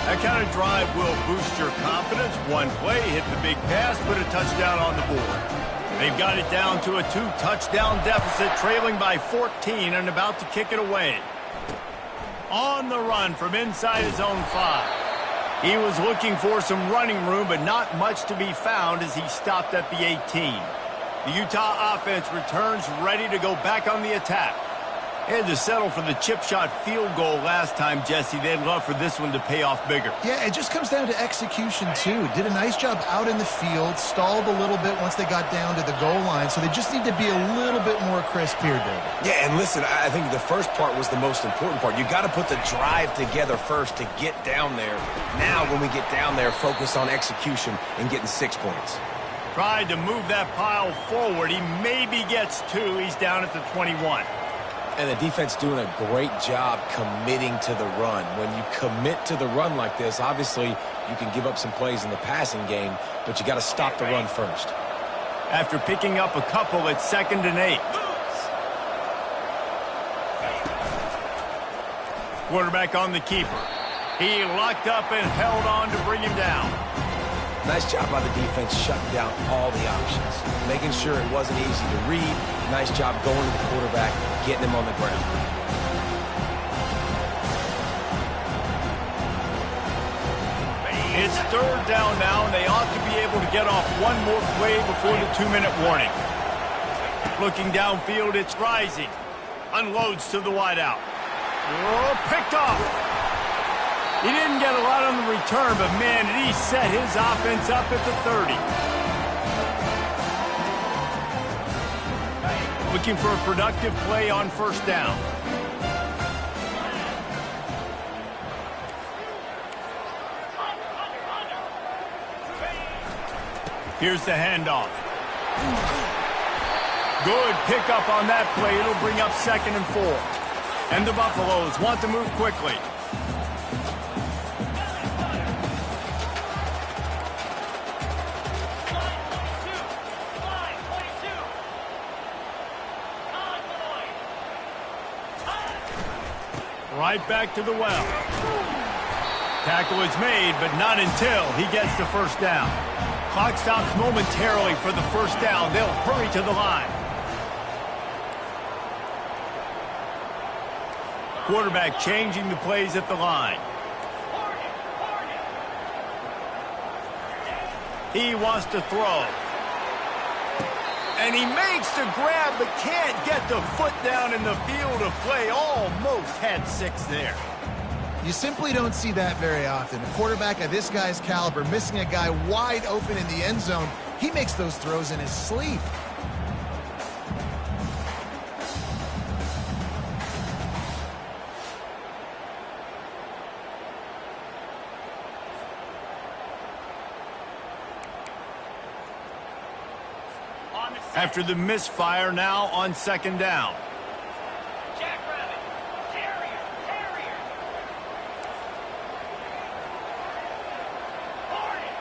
That kind of drive will boost your confidence. One play, hit the big pass, put a touchdown on the board. They've got it down to a 2-touchdown deficit, trailing by 14 and about to kick it away. On the run from inside his own 5. He was looking for some running room, but not much to be found as he stopped at the 18. The Utah offense returns ready to go back on the attack. They had to settle for the chip shot field goal last time, Jesse. They'd love for this one to pay off bigger. Yeah, it just comes down to execution, too. Did a nice job out in the field, stalled a little bit once they got down to the goal line, so they just need to be a little bit more crisp here, David. Yeah, and listen, I think the first part was the most important part. You got to put the drive together first to get down there. Now, when we get down there, focus on execution and getting 6 points. Tried to move that pile forward. He maybe gets 2. He's down at the 21. And the defense doing a great job committing to the run. When you commit to the run like this, obviously you can give up some plays in the passing game, but you got to stop the run first. After picking up a couple, it's 2nd and 8. Quarterback on the keeper. He locked up and held on to bring him down. Nice job by the defense shutting down all the options, making sure it wasn't easy to read. Nice job going to the quarterback, getting him on the ground. It's 3rd down now, and they ought to be able to get off one more play before the 2-minute warning. Looking downfield, it's Rising. Unloads to the wideout. Oh, picked off. He didn't get a lot on the return, but man, did he set his offense up at the 30. Looking for a productive play on 1st down. Here's the handoff. Good pickup on that play. It'll bring up 2nd and 4. And the Buffaloes want to move quickly. Right back to the well. Tackle is made, but not until he gets the 1st down. Clock stops momentarily for the 1st down. They'll hurry to the line. Quarterback changing the plays at the line. He wants to throw. And he makes the grab but can't get the foot down in the field of play. Almost had 6 there. You simply don't see that very often. A quarterback of this guy's caliber missing a guy wide open in the end zone. He makes those throws in his sleep. After the misfire, now on 2nd down. Jackrabbit. Terrier. Terrier. Hornet.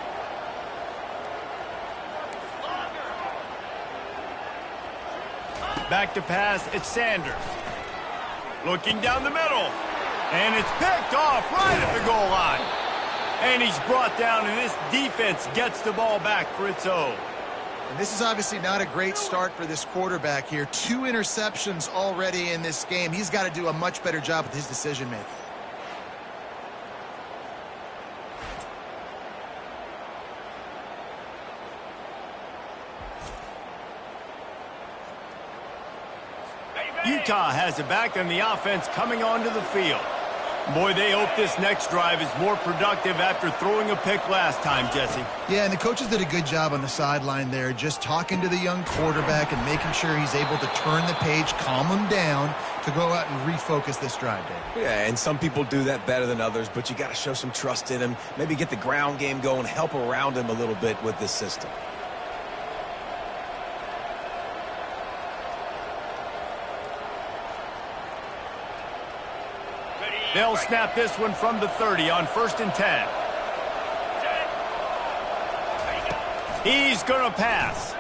Longer. Back to pass, it's Sanders. Looking down the middle. And it's picked off right at the goal line. And he's brought down, and this defense gets the ball back for its own. And this is obviously not a great start for this quarterback here. 2 interceptions already in this game. He's got to do a much better job with his decision-making. Utah has it back, and the offense coming onto the field. Boy, they hope this next drive is more productive after throwing a pick last time, Jesse. Yeah, and the coaches did a good job on the sideline there, just talking to the young quarterback and making sure he's able to turn the page, calm him down to go out and refocus this drive, Dave. Yeah, and some people do that better than others, but you got to show some trust in him. Maybe get the ground game going, help around him a little bit with this system. They'll snap this one from the 30 on 1st and 10. He's going to pass.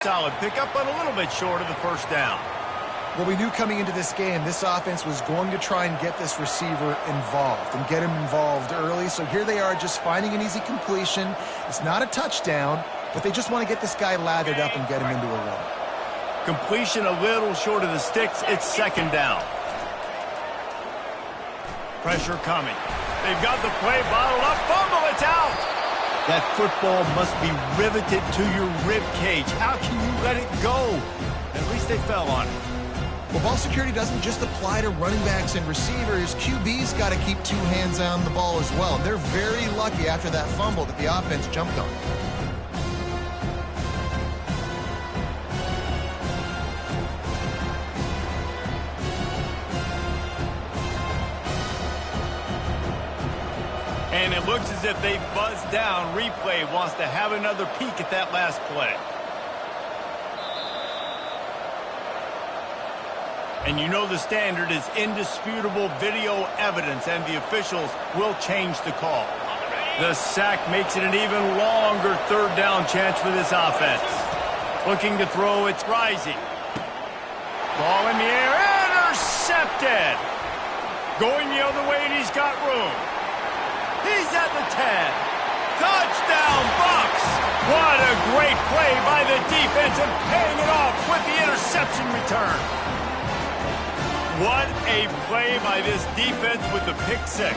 Solid pickup, but a little bit short of the 1st down. Well, we knew coming into this game, this offense was going to try and get this receiver involved and get him involved early. So here they are just finding an easy completion. It's not a touchdown, but they just want to get this guy lathered up and get him into a run. Completion a little short of the sticks. It's 2nd down. Pressure coming. They've got the play bottled up. Fumble, it's out. That football must be riveted to your rib cage. How can you let it go? At least they fell on it. Well, ball security doesn't just apply to running backs and receivers. QB's got to keep 2 hands on the ball as well. They're very lucky after that fumble that the offense jumped on. And it looks as if they've buzzed down. Replay wants to have another peek at that last play. And you know the standard is indisputable video evidence, and the officials will change the call. The sack makes it an even longer 3rd down chance for this offense. Looking to throw, it's Rising. Ball in the air, intercepted. Going the other way, and he's got room. He's at the 10. Touchdown, Bucks! What a great play by the defense, and paying it off with the interception return. What a play by this defense with the pick 6.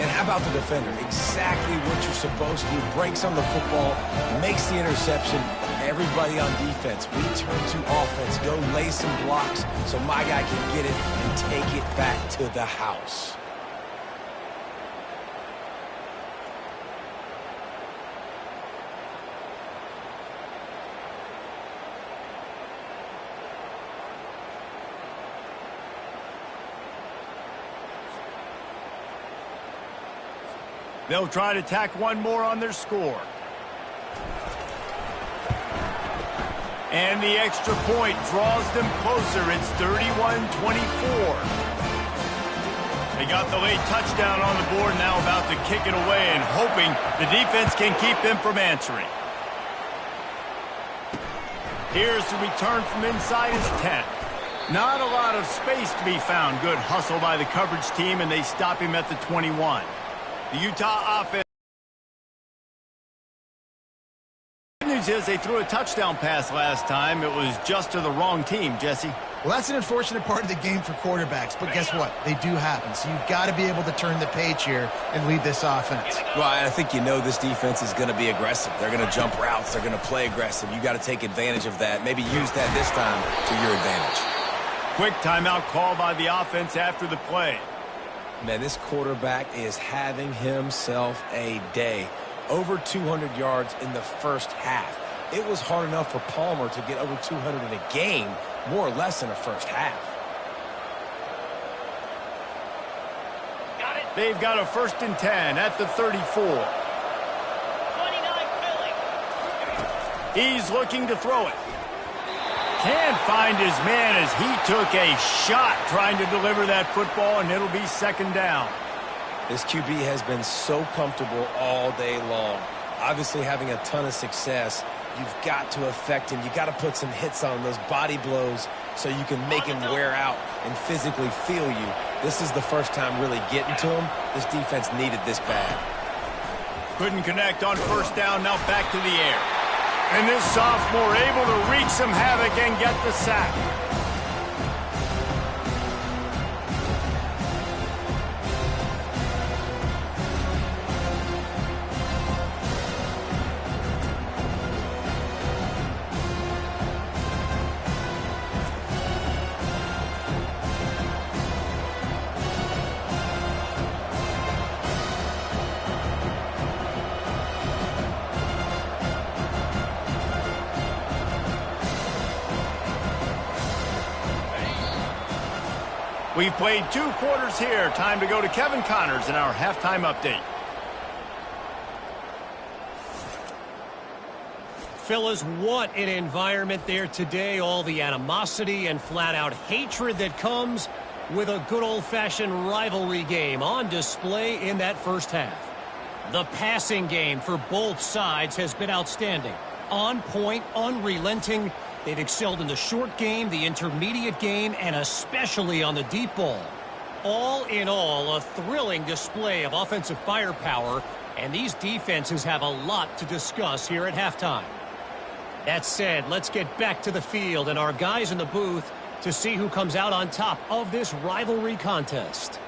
And how about the defender? Exactly what you're supposed to do. Breaks on the football, makes the interception. Everybody on defense, we turn to offense. Go lay some blocks so my guy can get it and take it back to the house. They'll try to tack one more on their score. And the extra point draws them closer. It's 31-24. They got the late touchdown on the board, now about to kick it away and hoping the defense can keep them from answering. Here's the return from inside his 10. Not a lot of space to be found. Good hustle by the coverage team, and they stop him at the 21. The Utah offense. The good news is because they threw a touchdown pass last time. It was just to the wrong team, Jesse. Well, that's an unfortunate part of the game for quarterbacks, but guess what? They do happen. So you've got to be able to turn the page here and lead this offense. Well, I think you know this defense is going to be aggressive. They're going to jump routes. They're going to play aggressive. You got to take advantage of that. Maybe use that this time to your advantage. Quick timeout call by the offense after the play. Man, this quarterback is having himself a day. Over 200 yards in the first half. It was hard enough for Palmer to get over 200 in a game, more or less in the first half. Got it. They've got a 1st and 10 at the 34. 29 Philly. He's looking to throw it. Can't find his man as he took a shot trying to deliver that football, and it'll be 2nd down. This QB has been so comfortable all day long. Obviously having a ton of success. You've got to affect him. You've got to put some hits on those body blows so you can make him wear out and physically feel you. This is the first time really getting to him. This defense needed this bad. Couldn't connect on 1st down, now back to the air. And this sophomore able to wreak some havoc and get the sack. We've played 2 quarters here. Time to go to Kevin Connors in our halftime update. Fellas, what an environment there today. All the animosity and flat-out hatred that comes with a good old-fashioned rivalry game on display in that first half. The passing game for both sides has been outstanding. On point, unrelenting. They've excelled in the short game, the intermediate game, and especially on the deep ball. All in all, a thrilling display of offensive firepower, and these defenses have a lot to discuss here at halftime. That said, let's get back to the field and our guys in the booth to see who comes out on top of this rivalry contest.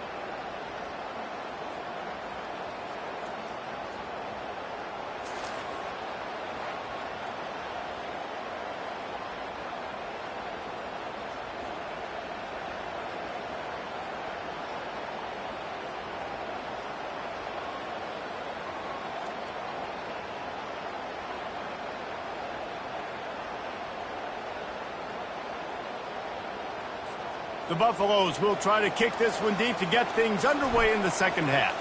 The Buffaloes will try to kick this one deep to get things underway in the second half.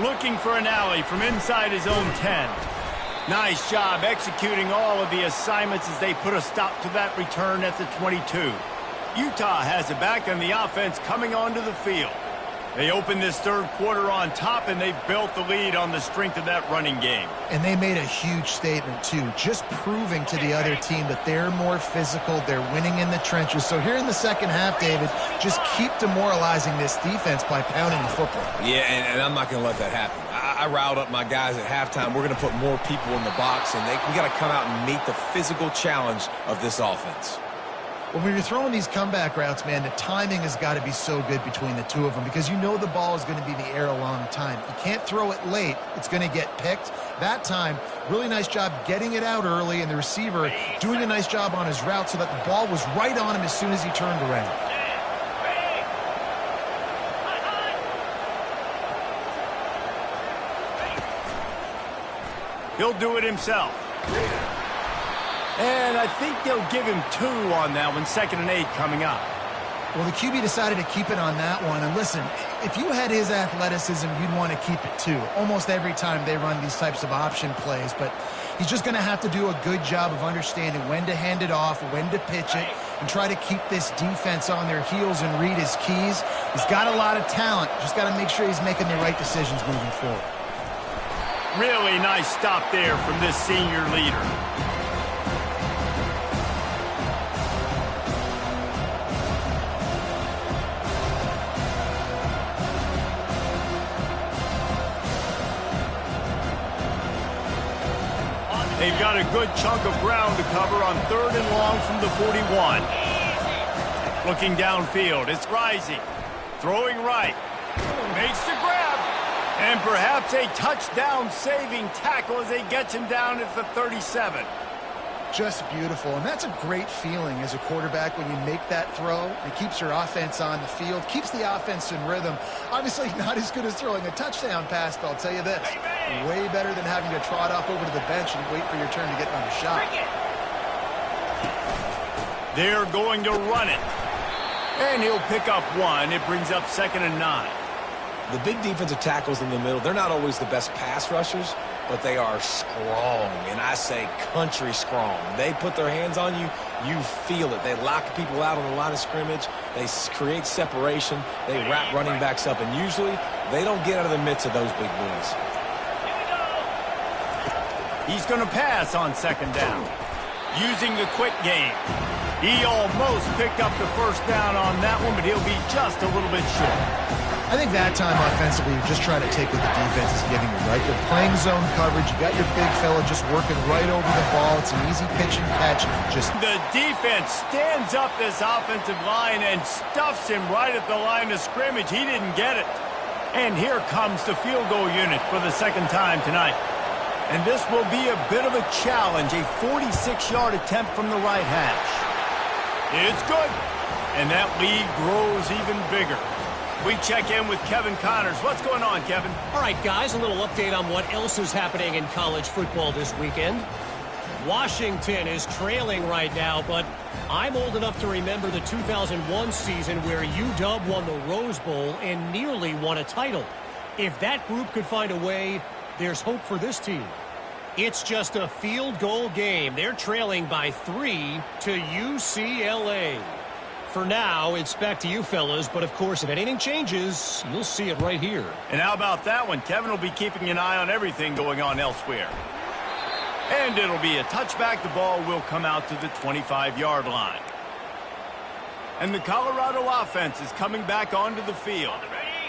Looking for an alley from inside his own 10. Nice job executing all of the assignments as they put a stop to that return at the 22. Utah has it back on the offense coming onto the field. They opened this third quarter on top, and they've built the lead on the strength of that running game. And they made a huge statement, too, just proving to the other team that they're more physical, they're winning in the trenches. So here in the second half, David, just keep demoralizing this defense by pounding the football. Yeah, and I'm not going to let that happen. I riled up my guys at halftime. We're going to put more people in the box, and we got to come out and meet the physical challenge of this offense. When you're throwing these comeback routes, man, the timing has got to be so good between the two of them because you know the ball is going to be in the air a long time. You can't throw it late. It's going to get picked. That time, really nice job getting it out early, and the receiver doing a nice job on his route so that the ball was right on him as soon as he turned around. He'll do it himself. And I think they'll give him 2 on that one, 2nd and 8 coming up. Well, the QB decided to keep it on that one. And listen, if you had his athleticism, you'd want to keep it too. Almost every time they run these types of option plays. But he's just going to have to do a good job of understanding when to hand it off, when to pitch it, and try to keep this defense on their heels and read his keys. He's got a lot of talent. Just got to make sure he's making the right decisions moving forward. Really nice stop there from this senior leader. They've got a good chunk of ground to cover on 3rd and long from the 41. Looking downfield, it's Rising. Throwing right. Makes the grab. And perhaps a touchdown-saving tackle as they get him down at the 37. Just beautiful, and that's a great feeling as a quarterback when you make that throw. It keeps your offense on the field, keeps the offense in rhythm. Obviously not as good as throwing a touchdown pass, but I'll tell you this, way better than having to trot off over to the bench and wait for your turn to get another shot. They're going to run it. And he'll pick up 1. It brings up 2nd and 9. The big defensive tackles in the middle, they're not always the best pass rushers, but they are strong, and I say country strong. They put their hands on you, you feel it. They lock people out on the line of scrimmage. They create separation. They wrap running backs up, and usually they don't get out of the midst of those big boys. He's going to pass on 2nd down. Using the quick game. He almost picked up the 1st down on that one, but he'll be just a little bit short. I think that time offensively, you're just trying to take what the defense is giving you, right? They're playing zone coverage. You got your big fella just working right over the ball. It's an easy pitch and catch. The defense stands up this offensive line and stuffs him right at the line of scrimmage. He didn't get it. And here comes the field goal unit for the 2nd time tonight. And this will be a bit of a challenge, a 46-yard attempt from the right hash. It's good. And that lead grows even bigger. We check in with Kevin Connors. What's going on, Kevin? All right, guys, a little update on what else is happening in college football this weekend. Washington is trailing right now, but I'm old enough to remember the 2001 season where UW won the Rose Bowl and nearly won a title. If that group could find a way, there's hope for this team. It's just a field goal game. They're trailing by 3 to UCLA. For now, it's back to you fellas, but of course, if anything changes, you'll see it right here. And how about that one? Kevin will be keeping an eye on everything going on elsewhere. And it'll be a touchback. The ball will come out to the 25-yard line. And the Colorado offense is coming back onto the field.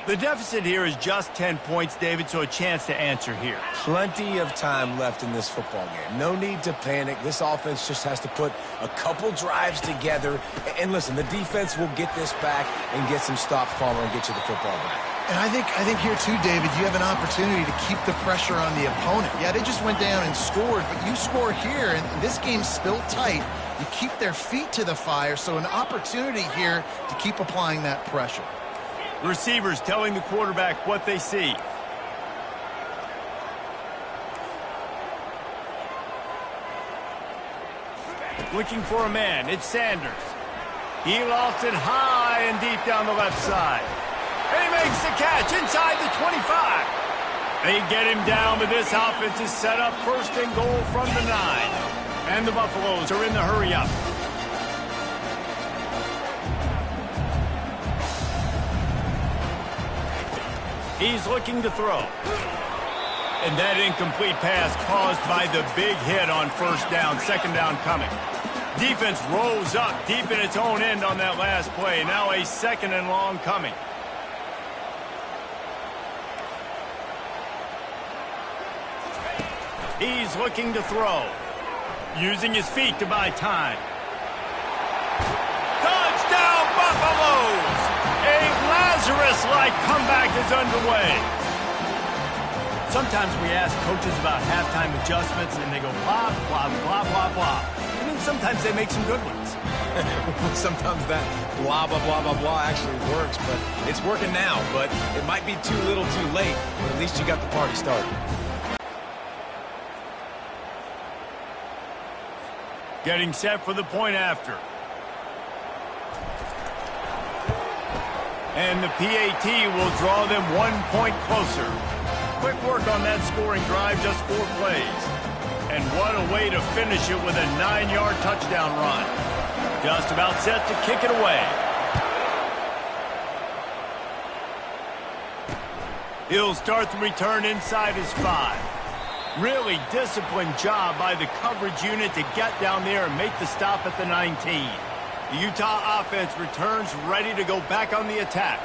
The deficit here is just 10 points, David, so a chance to answer here. Plenty of time left in this football game. No need to panic. This offense just has to put a couple drives together. And listen, the defense will get this back and get some stops, Palmer, and get you the football back. And I think here too, David, you have an opportunity to keep the pressure on the opponent. Yeah, they just went down and scored, but you score here, and this game's still tight. You keep their feet to the fire, so an opportunity here to keep applying that pressure. Receivers telling the quarterback what they see. Looking for a man. It's Sanders. He lost it high and deep down the left side. And he makes the catch inside the 25. They get him down, but this offense is set up 1st and goal from the 9. And the Buffaloes are in the hurry up. He's looking to throw. And that incomplete pass caused by the big hit on 1st down, 2nd down coming. Defense rose up deep in its own end on that last play. Now a 2nd and long coming. He's looking to throw. Using his feet to buy time. Touchdown, Buffaloes! A Lazarus-like comeback is underway. Sometimes we ask coaches about halftime adjustments, and they go blah, blah, blah, blah, blah. And then sometimes they make some good ones. Sometimes that blah, blah, blah, blah, blah actually works, but it's working now. But it might be too little too late, but at least you got the party started. Getting set for the point after. And the PAT will draw them 1 point closer. Quick work on that scoring drive, just 4 plays. And what a way to finish it with a 9-yard touchdown run. Just about set to kick it away. He'll start the return inside his 5. Really disciplined job by the coverage unit to get down there and make the stop at the 19. The Utah offense returns ready to go back on the attack.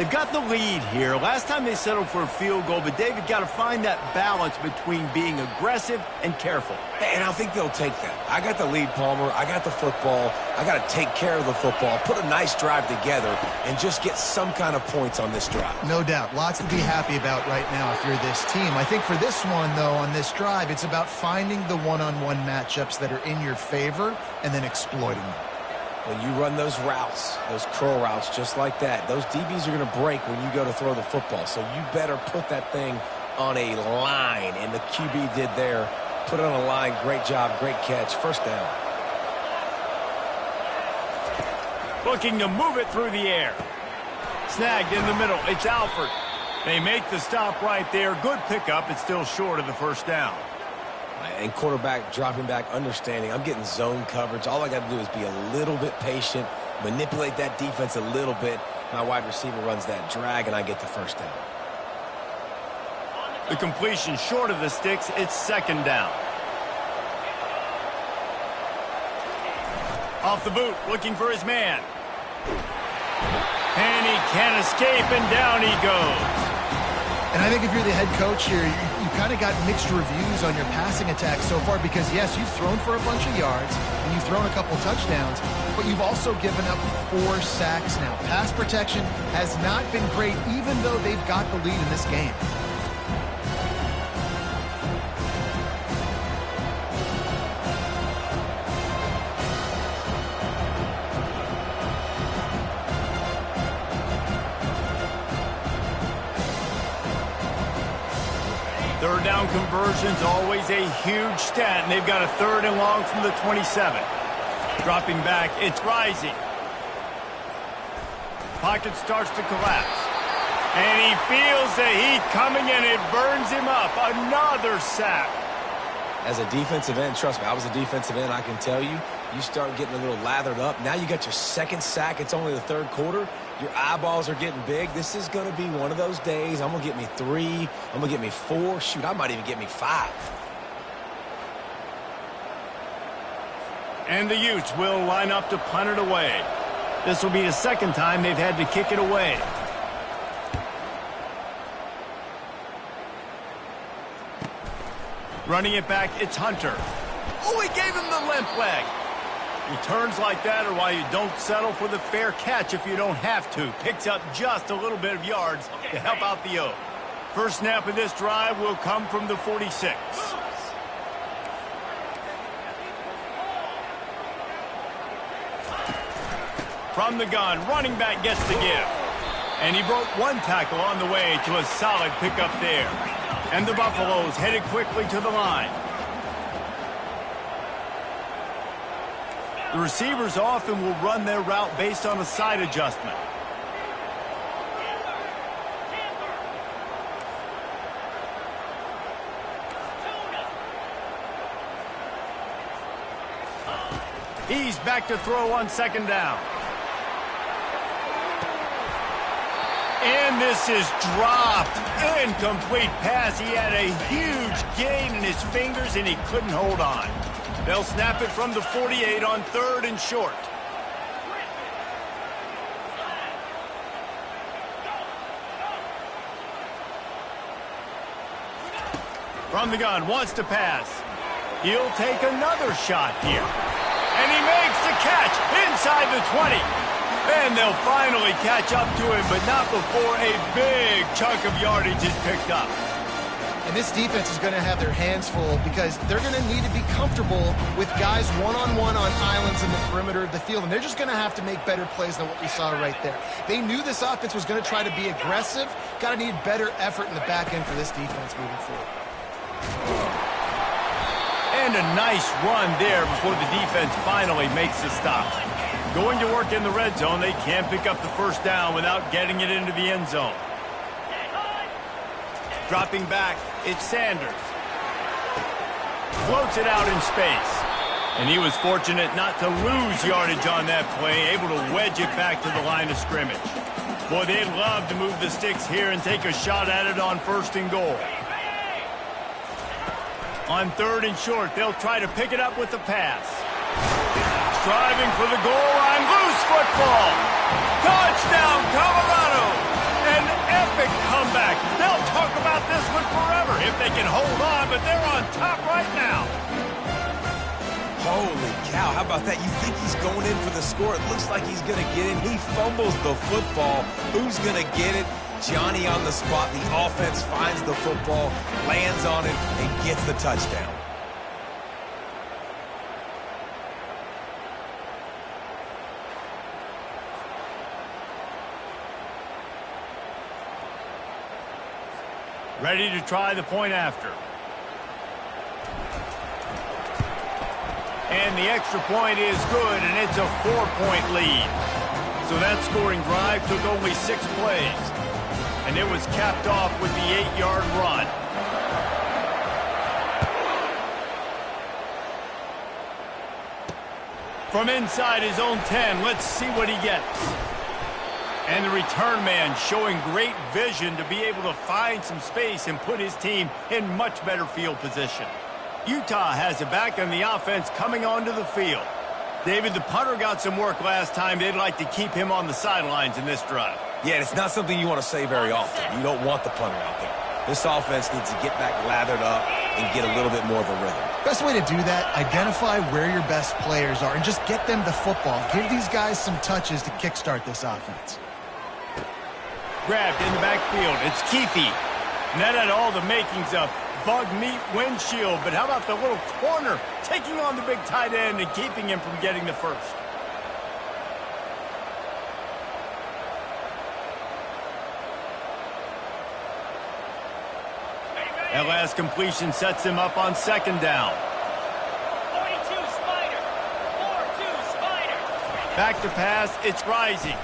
They've got the lead here. Last time they settled for a field goal, but David got to find that balance between being aggressive and careful. And I think they'll take that. I got the lead, Palmer. I got the football. I got to take care of the football, put a nice drive together, and just get some kind of points on this drive. No doubt. Lots to be happy about right now if you're this team. I think for this one, though, on this drive, it's about finding the one-on-one matchups that are in your favor and then exploiting them. When you run those routes, those curl routes just like that, those DBs are going to break when you go to throw the football. So you better put that thing on a line, and the QB did there. Put it on a line. Great job. Great catch. First down. Looking to move it through the air. Snagged in the middle. It's Alford. They make the stop right there. Good pickup. It's still short of the first down. And quarterback dropping back, understanding. I'm getting zone coverage. All I got to do is be a little bit patient, manipulate that defense a little bit. My wide receiver runs that drag, and I get the first down. The completion short of the sticks. It's second down. Off the boot, looking for his man. And he can't escape, and down he goes. And I think if you're the head coach here, you kind of got mixed reviews on your passing attack so far because, yes, you've thrown for a bunch of yards and you've thrown a couple touchdowns, but you've also given up 4 sacks now. Pass protection has not been great, even though they've got the lead in this game. Third down conversion's always a huge stat, and they've got a 3rd and long from the 27. Dropping back, it's Rising. Pocket starts to collapse. And he feels the heat coming, and it burns him up. Another sack. As a defensive end, trust me, I was a defensive end, I can tell you, you start getting a little lathered up. Now you got your 2nd sack. It's only the 3rd quarter. Your eyeballs are getting big. This is going to be one of those days. I'm going to get me 3. I'm going to get me 4. Shoot, I might even get me 5. And the Utes will line up to punt it away. This will be the 2nd time they've had to kick it away. Running it back, it's Hunter. Oh, he gave him the limp leg. Returns like that are why you don't settle for the fair catch if you don't have to. Picks up just a little bit of yards to help out the O. First snap of this drive will come from the 46. From the gun, running back gets the give. And he broke 1 tackle on the way to a solid pickup there. And the Buffaloes headed quickly to the line. The receivers often will run their route based on a side adjustment. He's back to throw on 2nd down. And this is dropped. Incomplete pass. He had a huge gain in his fingers, and he couldn't hold on. They'll snap it from the 48 on 3rd and short. From the gun, wants to pass. He'll take another shot here. And he makes the catch inside the 20. And they'll finally catch up to him, but not before a big chunk of yardage is picked up. And this defense is going to have their hands full because they're going to need to be comfortable with guys one-on-one on islands in the perimeter of the field. And they're just going to have to make better plays than what we saw right there. They knew this offense was going to try to be aggressive. Got to need better effort in the back end for this defense moving forward. And a nice run there before the defense finally makes the stop. Going to work in the red zone, they can't pick up the first down without getting it into the end zone. Dropping back, it's Sanders. Floats it out in space. And he was fortunate not to lose yardage on that play, able to wedge it back to the line of scrimmage. Boy, they'd love to move the sticks here and take a shot at it on 1st and goal. On 3rd and short, they'll try to pick it up with the pass. Striving for the goal line, loose football. Touchdown, Colorado. this one forever if they can hold on, but they're on top right now. Holy cow, how about that? You think he's going in for the score. It looks like he's going to get in. He fumbles the football. Who's going to get it? Johnny on the spot. The offense finds the football, lands on it, and gets the touchdown. Ready to try the point after. And the extra point is good, and it's a 4-point lead. So that scoring drive took only 6 plays. And it was capped off with the 8-yard run. From inside his own 10, let's see what he gets. And the return man showing great vision to be able to find some space and put his team in much better field position. Utah has it back on the offense coming onto the field. David, the punter got some work last time. They'd like to keep him on the sidelines in this drive. Yeah, it's not something you want to say very often. You don't want the punter out there. This offense needs to get back lathered up and get a little bit more of a rhythm. Best way to do that, identify where your best players are and just get them the football. Give these guys some touches to kickstart this offense. Grabbed in the backfield. It's Keefe. And that had all the makings of bug meat windshield. But how about the little corner taking on the big tight end and keeping him from getting the first? That last completion sets him up on second down. 42 Spider. 4-2 Spider. Back to pass. It's Rising.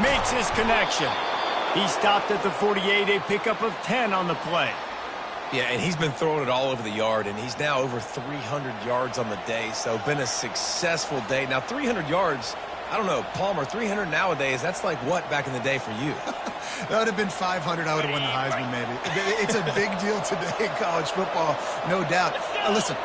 Makes his connection. He stopped at the 48, a pickup of 10 on the play. Yeah, and he's been throwing it all over the yard, and he's now over 300 yards on the day, so been a successful day. Now, 300 yards, I don't know, Palmer, 300 nowadays, that's like what back in the day for you? That would have been 500. I would have won the Heisman, maybe. It's a big deal today in college football, no doubt. Listen,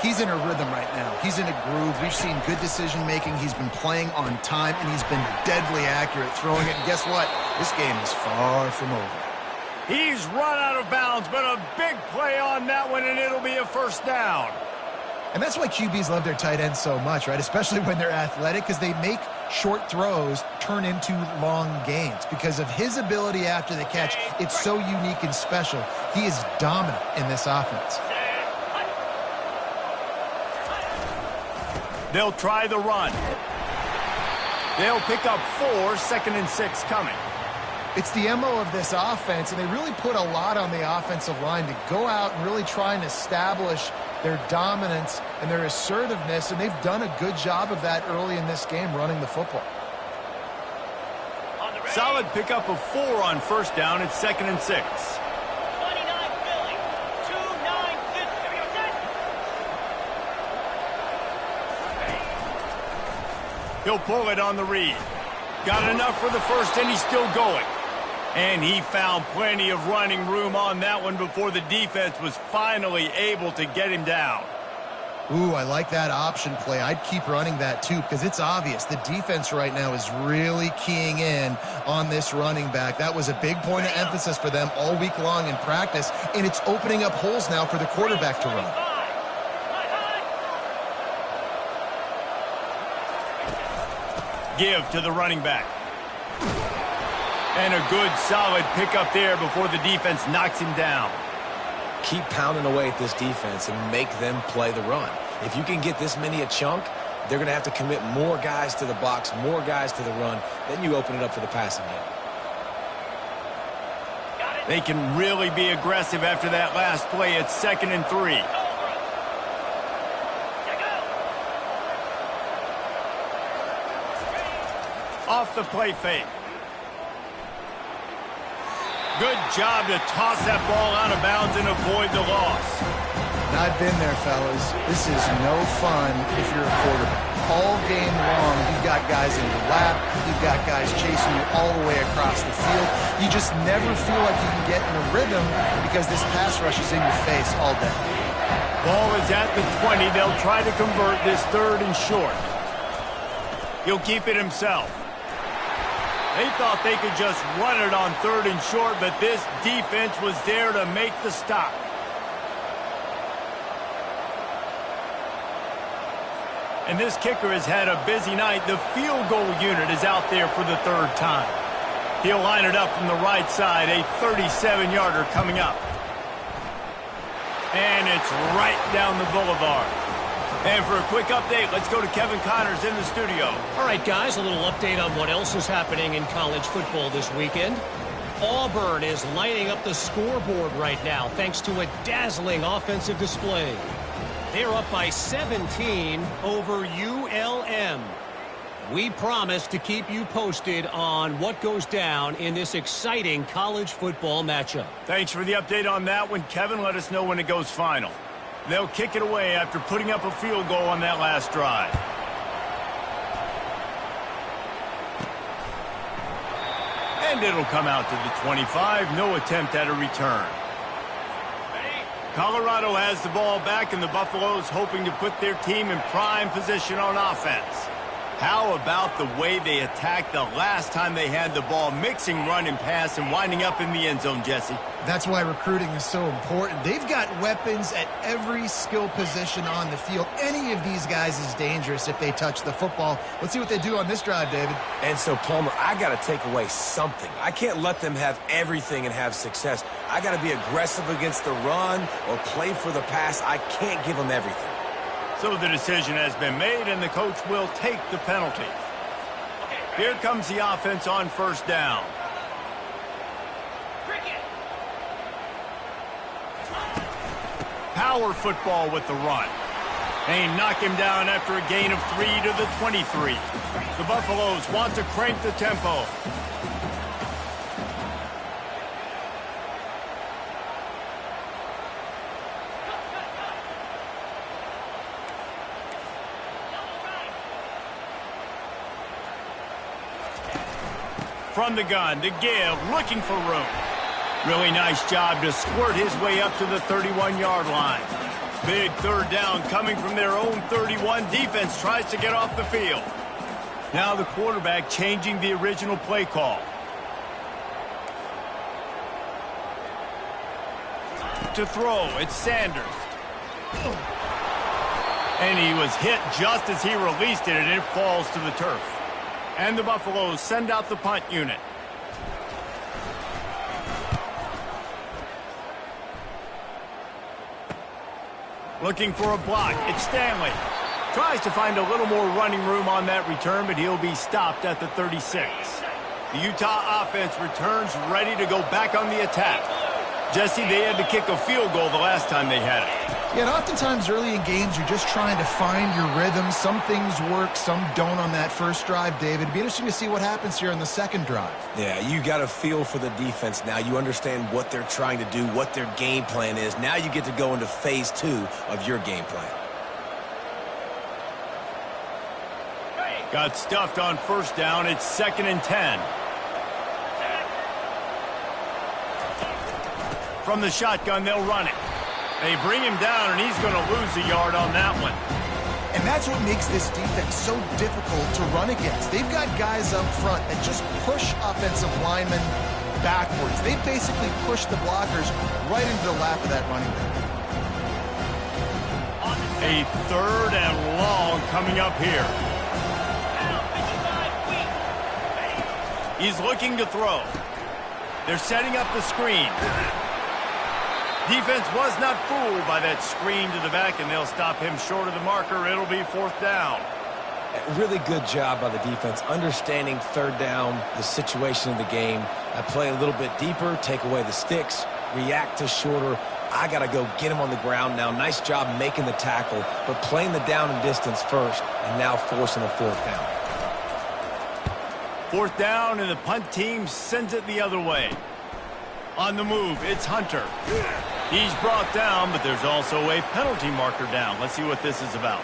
he's in a rhythm right now. He's in a groove. We've seen good decision-making. He's been playing on time, and he's been deadly accurate throwing it. And guess what? This game is far from over. He's run out of bounds, but a big play on that one, and it'll be a first down. And that's why QBs love their tight ends so much, right? Especially when they're athletic, because they make short throws turn into long gains. Because of his ability after the catch, it's so unique and special. He is dominant in this offense. They'll try the run. They'll pick up 4, 2nd and 6 coming. It's the MO of this offense, and they really put a lot on the offensive line to go out and really try and establish their dominance and their assertiveness, and they've done a good job of that early in this game running the football. Solid pickup of 4 on first down. It's 2nd and 6. 29 Philly. 2-9 50. He'll pull it on the read. Got enough for the first, and he's still going. And he found plenty of running room on that one before the defense was finally able to get him down. Ooh, I like that option play. I'd keep running that too, because it's obvious the defense right now is really keying in on this running back. That was a big point of emphasis for them all week long in practice, and it's opening up holes now for the quarterback to run. Give to the running back. And a good, solid pickup there before the defense knocks him down. Keep pounding away at this defense and make them play the run. If you can get this many a chunk, they're going to have to commit more guys to the box, more guys to the run. Then you open it up for the passing game. They can really be aggressive after that last play. It's 2nd and 3. Off the play fake. Good job to toss that ball out of bounds and avoid the loss. And I've been there, fellas. This is no fun if you're a quarterback. All game long, you've got guys in your lap. You've got guys chasing you all the way across the field. You just never feel like you can get in a rhythm because this pass rush is in your face all day. Ball is at the 20. They'll try to convert this 3rd and short. He'll keep it himself. They thought they could just run it on 3rd and short, but this defense was there to make the stop. And this kicker has had a busy night. The field goal unit is out there for the 3rd time. He'll line it up from the right side, a 37-yarder coming up. And it's right down the boulevard. And for a quick update, let's go to Kevin Connors in the studio. All right, guys, a little update on what else is happening in college football this weekend. Auburn is lighting up the scoreboard right now thanks to a dazzling offensive display. They're up by 17 over ULM. We promise to keep you posted on what goes down in this exciting college football matchup. Thanks for the update on that one, Kevin. Let us know when it goes final. They'll kick it away after putting up a field goal on that last drive. And it'll come out to the 25. No attempt at a return. Colorado has the ball back, and the Buffaloes hoping to put their team in prime position on offense. How about the way they attacked the last time they had the ball, mixing run and pass and winding up in the end zone, Jesse? That's why recruiting is so important. They've got weapons at every skill position on the field. Any of these guys is dangerous if they touch the football. Let's see what they do on this drive, David. And so, Palmer, I got to take away something. I can't let them have everything and have success. I got to be aggressive against the run or play for the pass. I can't give them everything. So the decision has been made, and the coach will take the penalty. Here comes the offense on 1st down. Power football with the run. They knock him down after a gain of 3 to the 23. The Buffaloes want to crank the tempo. From the gun to give, looking for room. Really nice job to squirt his way up to the 31-yard line. Big 3rd down coming from their own 31. Defense tries to get off the field. Now the quarterback changing the original play call. To throw, it's Sanders. And he was hit just as he released it, and it falls to the turf. And the Buffaloes send out the punt unit. Looking for a block. It's Stanley. Tries to find a little more running room on that return, but he'll be stopped at the 36. The Utah offense returns ready to go back on the attack. Jesse, they had to kick a field goal the last time they had it. Yeah, and oftentimes early in games, you're just trying to find your rhythm. Some things work, some don't on that first drive, David. It'd be interesting to see what happens here on the 2nd drive. Yeah, you got a feel for the defense now. You understand what they're trying to do, what their game plan is. Now you get to go into phase 2 of your game plan. Got stuffed on 1st down. It's 2nd and 10. From the shotgun, they'll run it. They bring him down, and he's going to lose a yard on that one. And that's what makes this defense so difficult to run against. They've got guys up front that just push offensive linemen backwards. They basically push the blockers right into the lap of that running back. A 3rd and long coming up here. He's looking to throw. They're setting up the screen. Defense was not fooled by that screen to the back, and they'll stop him short of the marker. It'll be 4th down. A really good job by the defense, understanding 3rd down, the situation of the game. I play a little bit deeper, take away the sticks, react to shorter. I got to go get him on the ground now. Nice job making the tackle, but playing the down and distance first, and now forcing a 4th down. 4th down, and the punt team sends it the other way. On the move, it's Hunter. He's brought down, but there's also a penalty marker down. Let's see what this is about.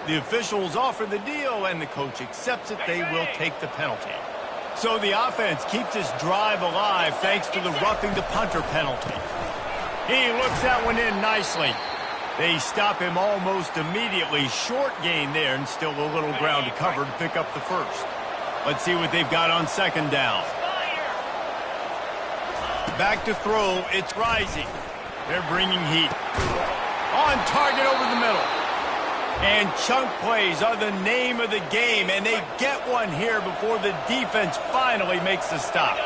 The officials offer the deal, and the coach accepts it. They will take the penalty. So the offense keeps this drive alive thanks to the roughing the punter penalty. He looks that one in nicely. They stop him almost immediately. Short gain there and still a little ground to cover to pick up the first. Let's see what they've got on second down. Back to throw. It's rising. They're bringing heat. On target over the middle. And chunk plays are the name of the game, and they get one here before the defense finally makes the stop.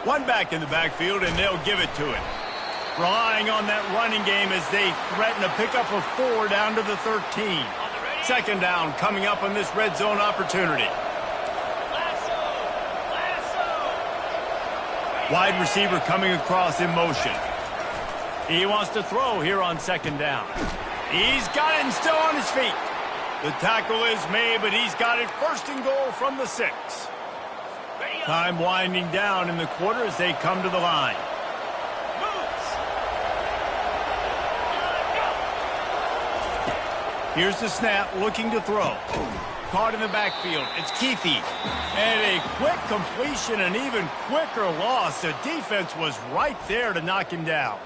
One back in the backfield, and they'll give it to it. Relying on that running game as they threaten a pickup of 4 down to the 13. Second down coming up on this red zone opportunity. Wide receiver coming across in motion. He wants to throw here on second down. He's got it and still on his feet. The tackle is made, but he's got it first and goal from the 6. Time winding down in the quarter as they come to the line. Here's the snap, looking to throw. Caught in the backfield. It's Keefe. And a quick completion, an even quicker loss. The defense was right there to knock him down.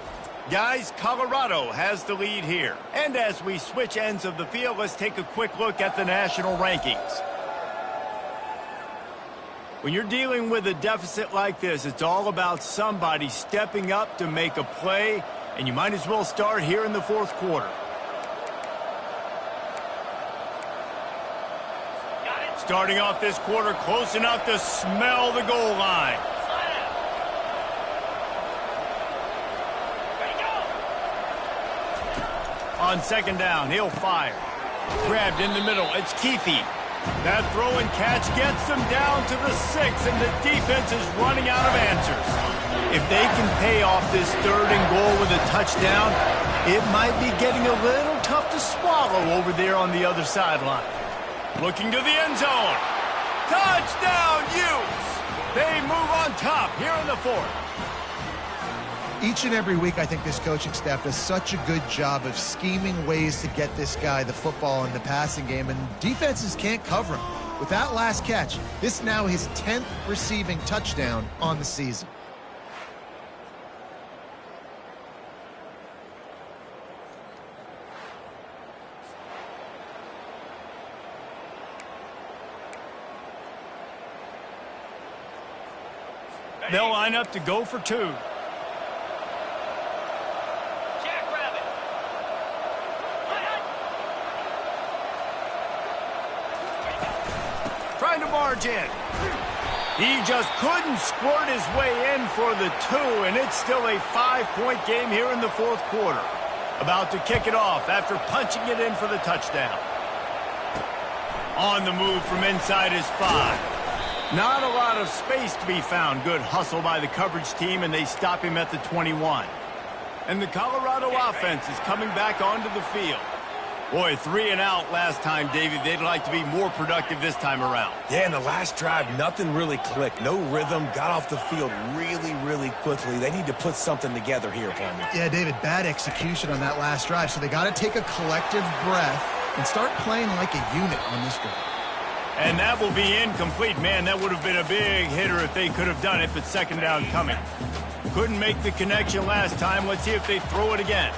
Guys, Colorado has the lead here. And as we switch ends of the field, let's take a quick look at the national rankings. When you're dealing with a deficit like this, it's all about somebody stepping up to make a play, and you might as well start here in the fourth quarter. Starting off this quarter close enough to smell the goal line. On second down, he'll fire. Grabbed in the middle, it's Keefe. That throw and catch gets them down to the 6, and the defense is running out of answers. If they can pay off this third and goal with a touchdown, it might be getting a little tough to swallow over there on the other sideline. Looking to the end zone. Touchdown, Utes! They move on top here in the fourth. Each and every week, I think this coaching staff does such a good job of scheming ways to get this guy the football in the passing game, and defenses can't cover him. With that last catch, this is now his 10th receiving touchdown on the season. They'll line up to go for 2. Jackrabbit. Trying to barge in. He just couldn't squirt his way in for the 2, and it's still a 5-point game here in the fourth quarter. About to kick it off after punching it in for the touchdown. On the move from inside his 5. Not a lot of space to be found. Good hustle by the coverage team, and they stop him at the 21. And the Colorado offense is coming back onto the field. Boy, 3 and out last time, David. They'd like to be more productive this time around. Yeah, in the last drive, nothing really clicked. No rhythm, got off the field really quickly. They need to put something together here, Palmer. Yeah, David, bad execution on that last drive, so they got to take a collective breath and start playing like a unit on this drive. And that will be incomplete. Man, that would have been a big hitter if they could have done it, but second down coming. Couldn't make the connection last time. Let's see if they throw it again.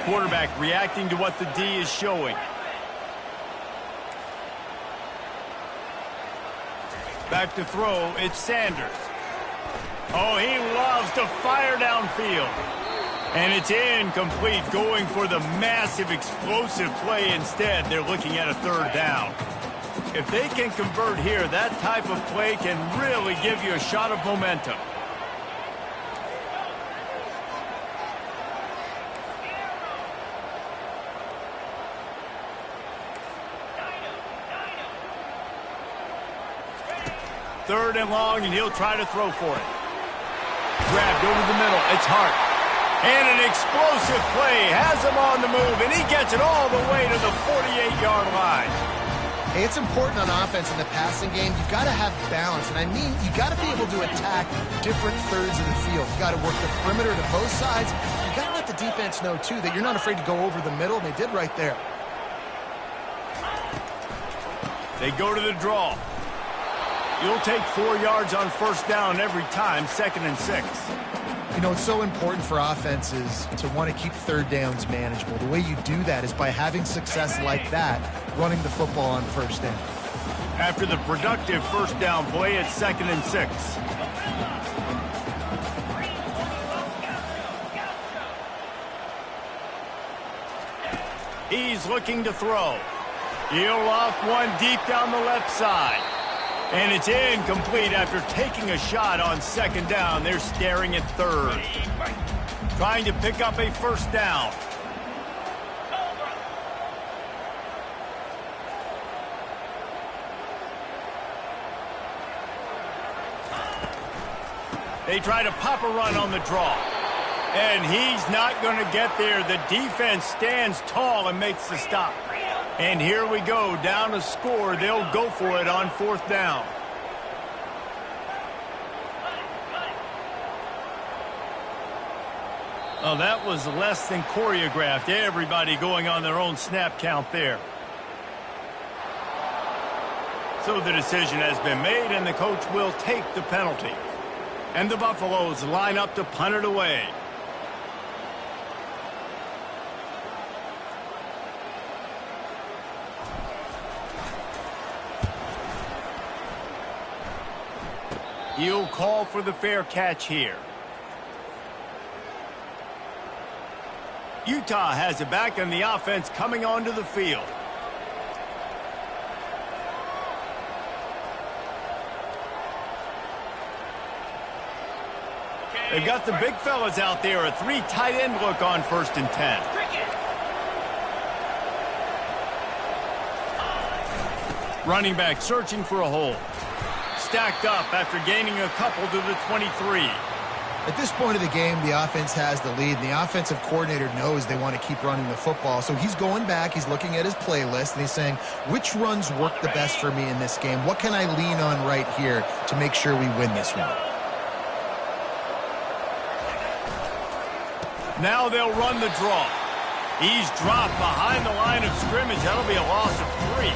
Quarterback reacting to what the D is showing. Back to throw, it's Sanders. Oh, he loves to fire downfield. And it's incomplete, going for the massive explosive play instead. They're looking at a third down. If they can convert here, that type of play can really give you a shot of momentum. Third and long, and he'll try to throw for it. Grabbed over the middle. It's Hart. And an explosive play has him on the move, and he gets it all the way to the 48-yard line. Hey, it's important on offense in the passing game. You've got to have balance, and I mean you've got to be able to attack different thirds of the field. You've got to work the perimeter to both sides. You've got to let the defense know, too, that you're not afraid to go over the middle, and they did right there. They go to the draw. You'll take 4 yards on first down every time, 2nd and 6. You know, it's so important for offenses to want to keep third downs manageable. The way you do that is by having success like that, running the football on first down. After the productive first down play, it's 2nd and 6. He's looking to throw. He'll off one deep down the left side. And it's incomplete after taking a shot on 2nd down. They're staring at 3rd. Trying to pick up a first down. They try to pop a run on the draw. And he's not going to get there. The defense stands tall and makes the stop. And here we go, down a score. They'll go for it on 4th down. Oh, that was less than choreographed. Everybody going on their own snap count there. So the decision has been made, and the coach will take the penalty. And the Buffaloes line up to punt it away. He'll call for the fair catch here. Utah has it back, and the offense coming onto the field. They've got the big fellas out there. A 3 tight end look on 1st and 10. Running back searching for a hole. Stacked up after gaining a couple to the 23. At this point of the game, the offense has the lead, and the offensive coordinator knows they want to keep running the football. So he's going back, he's looking at his playlist, and he's saying, which runs work the best for me in this game? What can I lean on right here to make sure we win this one? Now they'll run the draw. He's dropped behind the line of scrimmage. That'll be a loss of 3.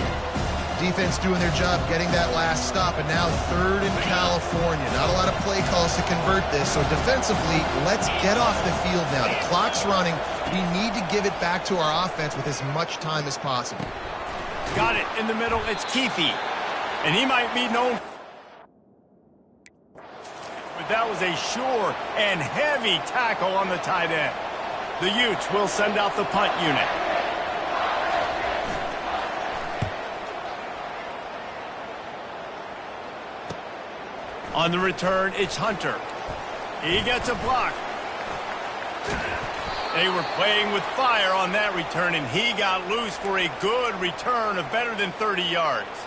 Defense doing their job, getting that last stop, and now 3rd in California. Not a lot of play calls to convert this, so defensively, let's get off the field now. The clock's running. We need to give it back to our offense with as much time as possible. Got it in the middle. It's Keithy, and he might be known. But that was a sure and heavy tackle on the tight end. The Utes will send out the punt unit. On the return, it's Hunter. He gets a block. They were playing with fire on that return, and he got loose for a good return of better than 30 yards.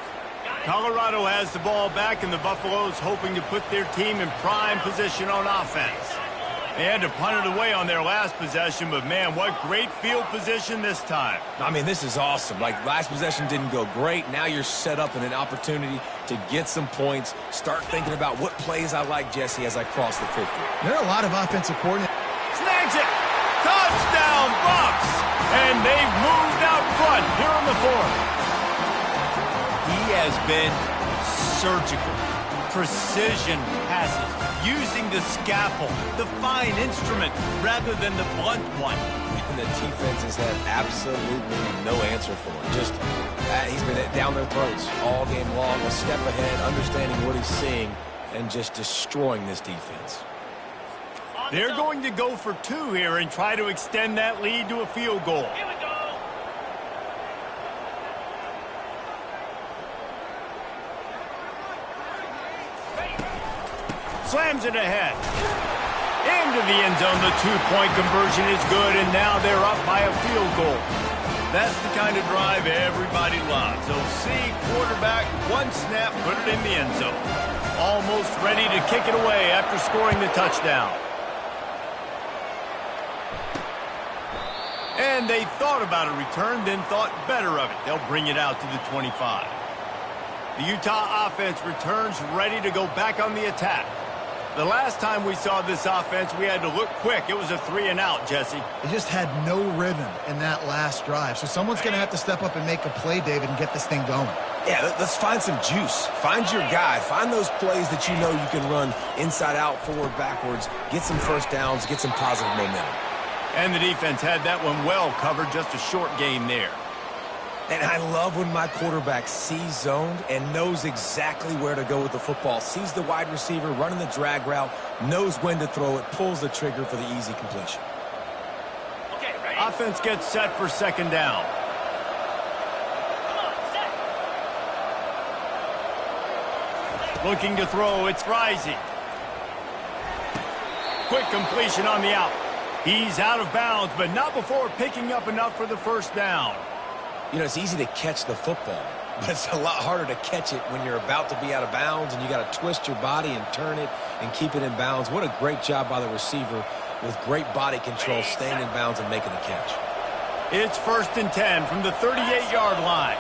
Colorado has the ball back, and the Buffaloes hoping to put their team in prime position on offense. They had to punt it away on their last possession, but man, what great field position this time. I mean, this is awesome. Like, last possession didn't go great. Now you're set up in an opportunity to get some points. Start thinking about what plays I like, Jesse, as I cross the 50. There are a lot of offensive coordinators. Snags it! Touchdown, Bucs! And they've moved out front here on the 4th. He has been surgical. Precision passes. Using the scalpel, the fine instrument, rather than the blunt one. And the defense has had absolutely no answer for him. Just, he's been down their throats all game long, a step ahead, understanding what he's seeing, and just destroying this defense. They're going to go for 2 here and try to extend that lead to a field goal. Here we go. Slams it ahead. Into the end zone. The 2-point conversion is good, and now they're up by a field goal. That's the kind of drive everybody loves. So see, quarterback, 1 snap, put it in the end zone. Almost ready to kick it away after scoring the touchdown. And they thought about a return, then thought better of it. They'll bring it out to the 25. The Utah offense returns ready to go back on the attack. The last time we saw this offense, we had to look quick. It was a 3-and-out, Jesse. They just had no rhythm in that last drive. So someone's going to have to step up and make a play, David, and get this thing going. Yeah, let's find some juice. Find your guy. Find those plays that you know you can run inside out, forward, backwards, get some first downs, get some positive momentum. And the defense had that one well covered, just a short game there. And I love when my quarterback sees zoned and knows exactly where to go with the football. Sees the wide receiver running the drag route, knows when to throw it, pulls the trigger for the easy completion. Okay, ready? Offense gets set for second down. Come on, set. Looking to throw, it's Rising. Quick completion on the out. He's out of bounds, but not before picking up enough for the first down. You know, it's easy to catch the football, but it's a lot harder to catch it when you're about to be out of bounds and you got to twist your body and turn it and keep it in bounds. What a great job by the receiver with great body control, staying in bounds and making the catch. It's 1st and 10 from the 38-yard line.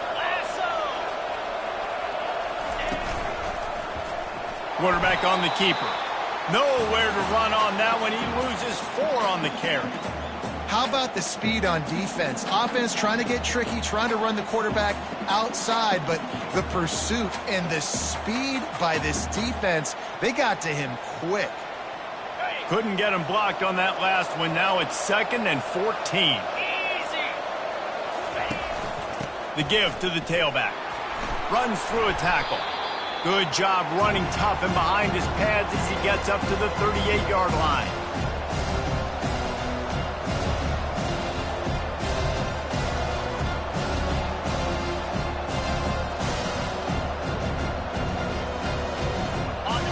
Quarterback on the keeper. Nowhere to run on that one. He loses 4 on the carry. How about the speed on defense? Offense trying to get tricky, trying to run the quarterback outside, but the pursuit and the speed by this defense, they got to him quick. Couldn't get him blocked on that last one. Now it's 2nd and 14. Easy. The give to the tailback. Runs through a tackle. Good job running tough and behind his pads as he gets up to the 38-yard line.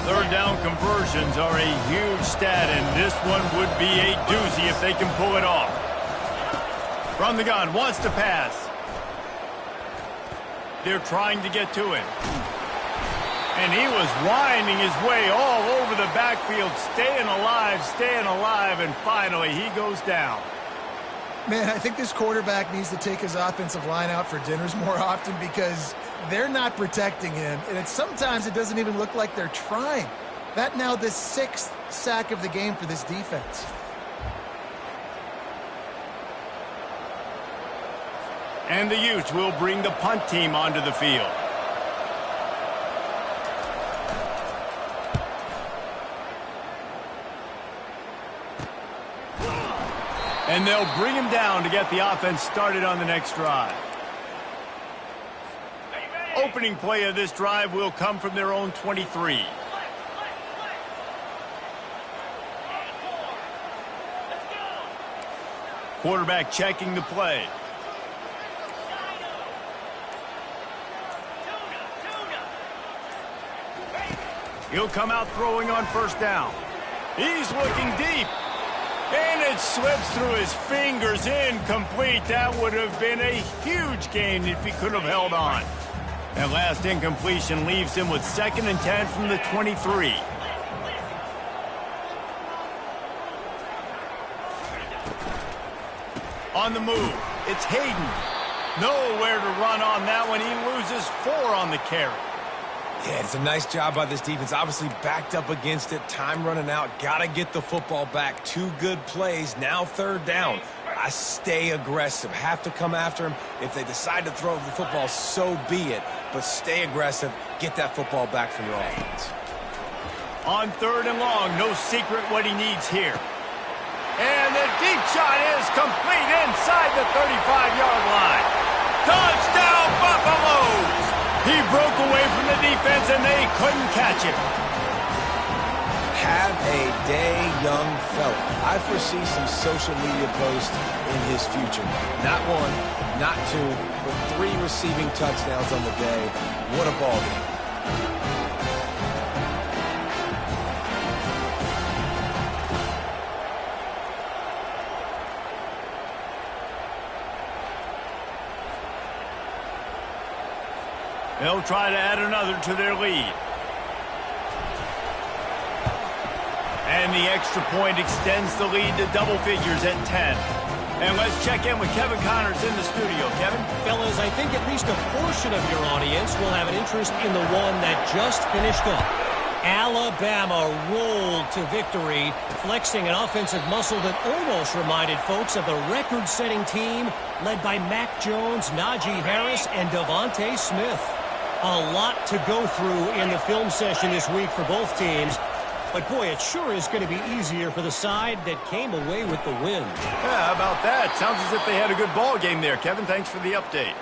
Third down conversions are a huge stat, and this one would be a doozy if they can pull it off. From the gun, wants to pass. They're trying to get to him. And he was winding his way all over the backfield, staying alive, and finally he goes down. Man, I think this quarterback needs to take his offensive line out for dinners more often because they're not protecting him, and sometimes it doesn't even look like they're trying. That now the 6th sack of the game for this defense. And the Utes will bring the punt team onto the field. And they'll bring him down to get the offense started on the next drive. Opening play of this drive will come from their own 23. Quarterback checking the play. He'll come out throwing on first down. He's looking deep. And it slips through his fingers, incomplete. That would have been a huge gain if he could have held on. That last incompletion leaves him with 2nd and 10 from the 23. On the move, it's Hayden. Nowhere to run on that one. He loses 4 on the carry. Yeah, it's a nice job by this defense. Obviously backed up against it. Time running out. Got to get the football back. 2 good plays. Now 3rd down. I stay aggressive. Have to come after him. If they decide to throw the football, so be it. But stay aggressive. Get that football back for your offense. On 3rd and long, no secret what he needs here. And the deep shot is complete inside the 35-yard line. Touchdown, Buffaloes! He broke away from the defense, and they couldn't catch him. Have a day, young fella. I foresee some social media posts in his future. Not 1, not 2, but 3 receiving touchdowns on the day. What a ball game. They'll try to add another to their lead. And the extra point extends the lead to double figures at 10. And let's check in with Kevin Connors in the studio. Kevin? Fellas, I think at least a portion of your audience will have an interest in the one that just finished up. Alabama rolled to victory, flexing an offensive muscle that almost reminded folks of the record-setting team led by Mac Jones, Najee Harris, and Devontae Smith. A lot to go through in the film session this week for both teams. But, boy, it sure is going to be easier for the side that came away with the win. Yeah, how about that? Sounds as if they had a good ball game there. Kevin, thanks for the update.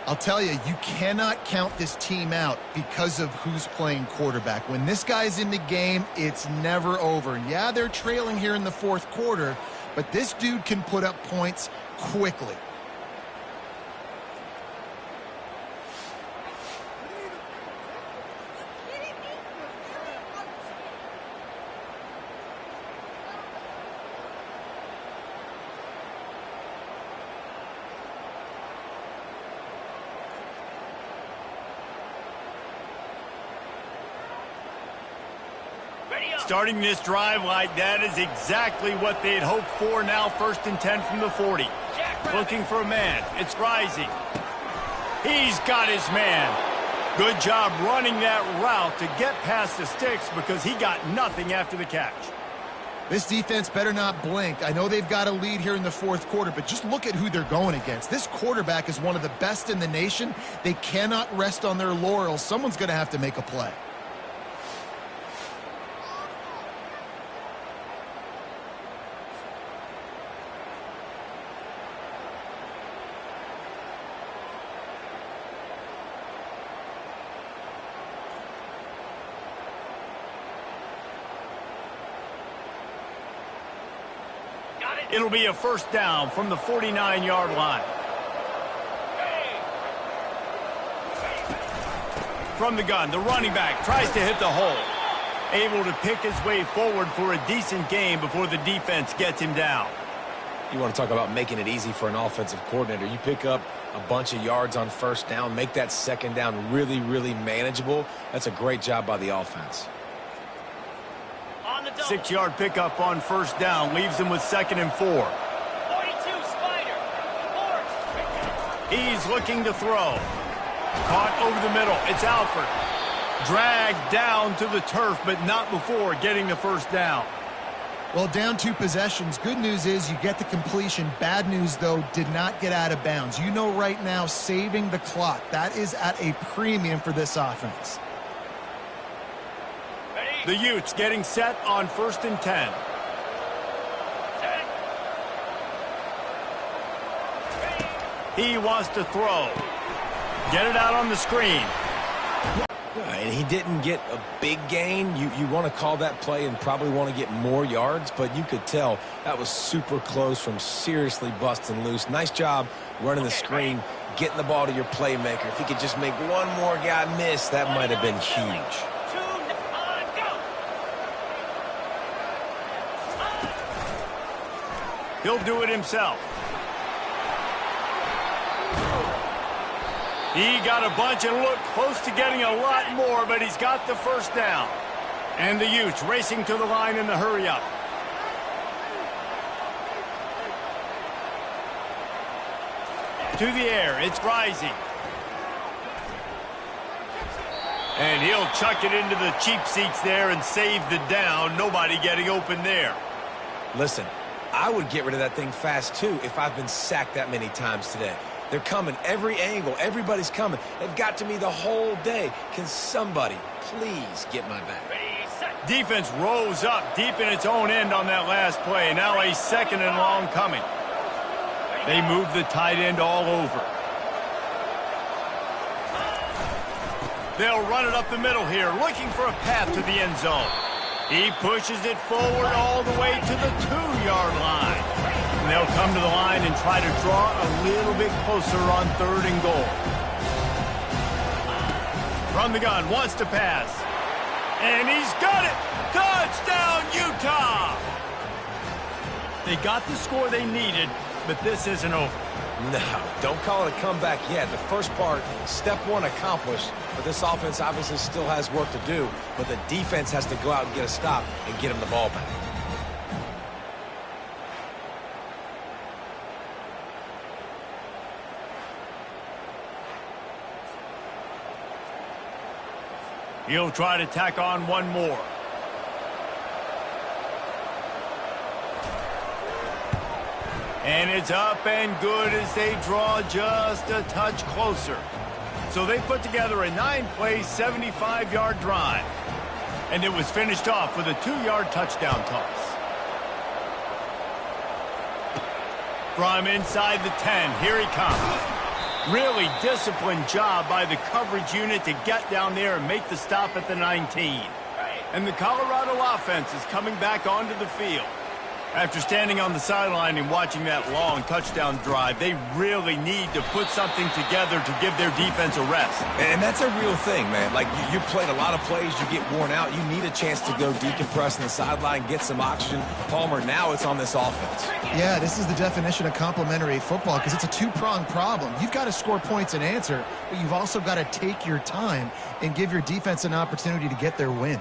I'll tell you, you cannot count this team out because of who's playing quarterback. When this guy's in the game, it's never over. Yeah, they're trailing here in the fourth quarter, but this dude can put up points quickly. Starting this drive like that is exactly what they'd hoped for. Now 1st and 10 from the 40. Looking for a man. It's Rising. He's got his man. Good job running that route to get past the sticks because he got nothing after the catch. This defense better not blink. I know they've got a lead here in the fourth quarter, but just look at who they're going against. This quarterback is one of the best in the nation. They cannot rest on their laurels. Someone's going to have to make a play. It'll be a first down from the 49-yard line. From the gun, the running back tries to hit the hole. Able to pick his way forward for a decent gain before the defense gets him down. You want to talk about making it easy for an offensive coordinator. You pick up a bunch of yards on first down, make that second down really, really manageable. That's a great job by the offense. 6-yard pickup on first down leaves him with 2nd and 4. 42 Spider. He's looking to throw. Caught over the middle. It's Alford. Dragged down to the turf, but not before getting the first down. Well, down 2 possessions. Good news is you get the completion. Bad news, though, did not get out of bounds. You know right now, saving the clock. That is at a premium for this offense. The Utes getting set on 1st and 10. He wants to throw. Get it out on the screen. And he didn't get a big gain. You want to call that play and probably want to get more yards, but you could tell that was super close from seriously busting loose. Nice job running the screen, getting the ball to your playmaker. If he could just make one more guy miss, that might have been huge. He'll do it himself. He got a bunch and looked close to getting a lot more, but he's got the first down. And the Utes racing to the line in the hurry-up. To the air, it's Rising. And he'll chuck it into the cheap seats there and save the down. Nobody getting open there. Listen, I would get rid of that thing fast, too, if I've been sacked that many times today. They're coming every angle. Everybody's coming. They've got to me the whole day. Can somebody please get my back? Defense rose up deep in its own end on that last play. Now a 2nd and long coming. They move the tight end all over. They'll run it up the middle here, looking for a path to the end zone. He pushes it forward all the way to the 2-yard line. And they'll come to the line and try to draw a little bit closer on 3rd and goal. From the gun, wants to pass. And he's got it! Touchdown, Utah! They got the score they needed, but this isn't over. No, don't call it a comeback yet. The first part, step 1 accomplished, but this offense obviously still has work to do, but the defense has to go out and get a stop and get him the ball back. He'll try to tack on one more. And it's up and good as they draw just a touch closer. So they put together a 9-play, 75-yard drive. And it was finished off with a 2-yard touchdown toss. From inside the 10, here he comes. Really disciplined job by the coverage unit to get down there and make the stop at the 19. And the Colorado offense is coming back onto the field. After standing on the sideline and watching that long touchdown drive, they really need to put something together to give their defense a rest. And that's a real thing, man. Like, you played a lot of plays, you get worn out, you need a chance to go decompress on the sideline, get some oxygen. Palmer, now it's on this offense. Yeah, this is the definition of complementary football because it's a two-pronged problem. You've got to score points and answer, but you've also got to take your time and give your defense an opportunity to get their win.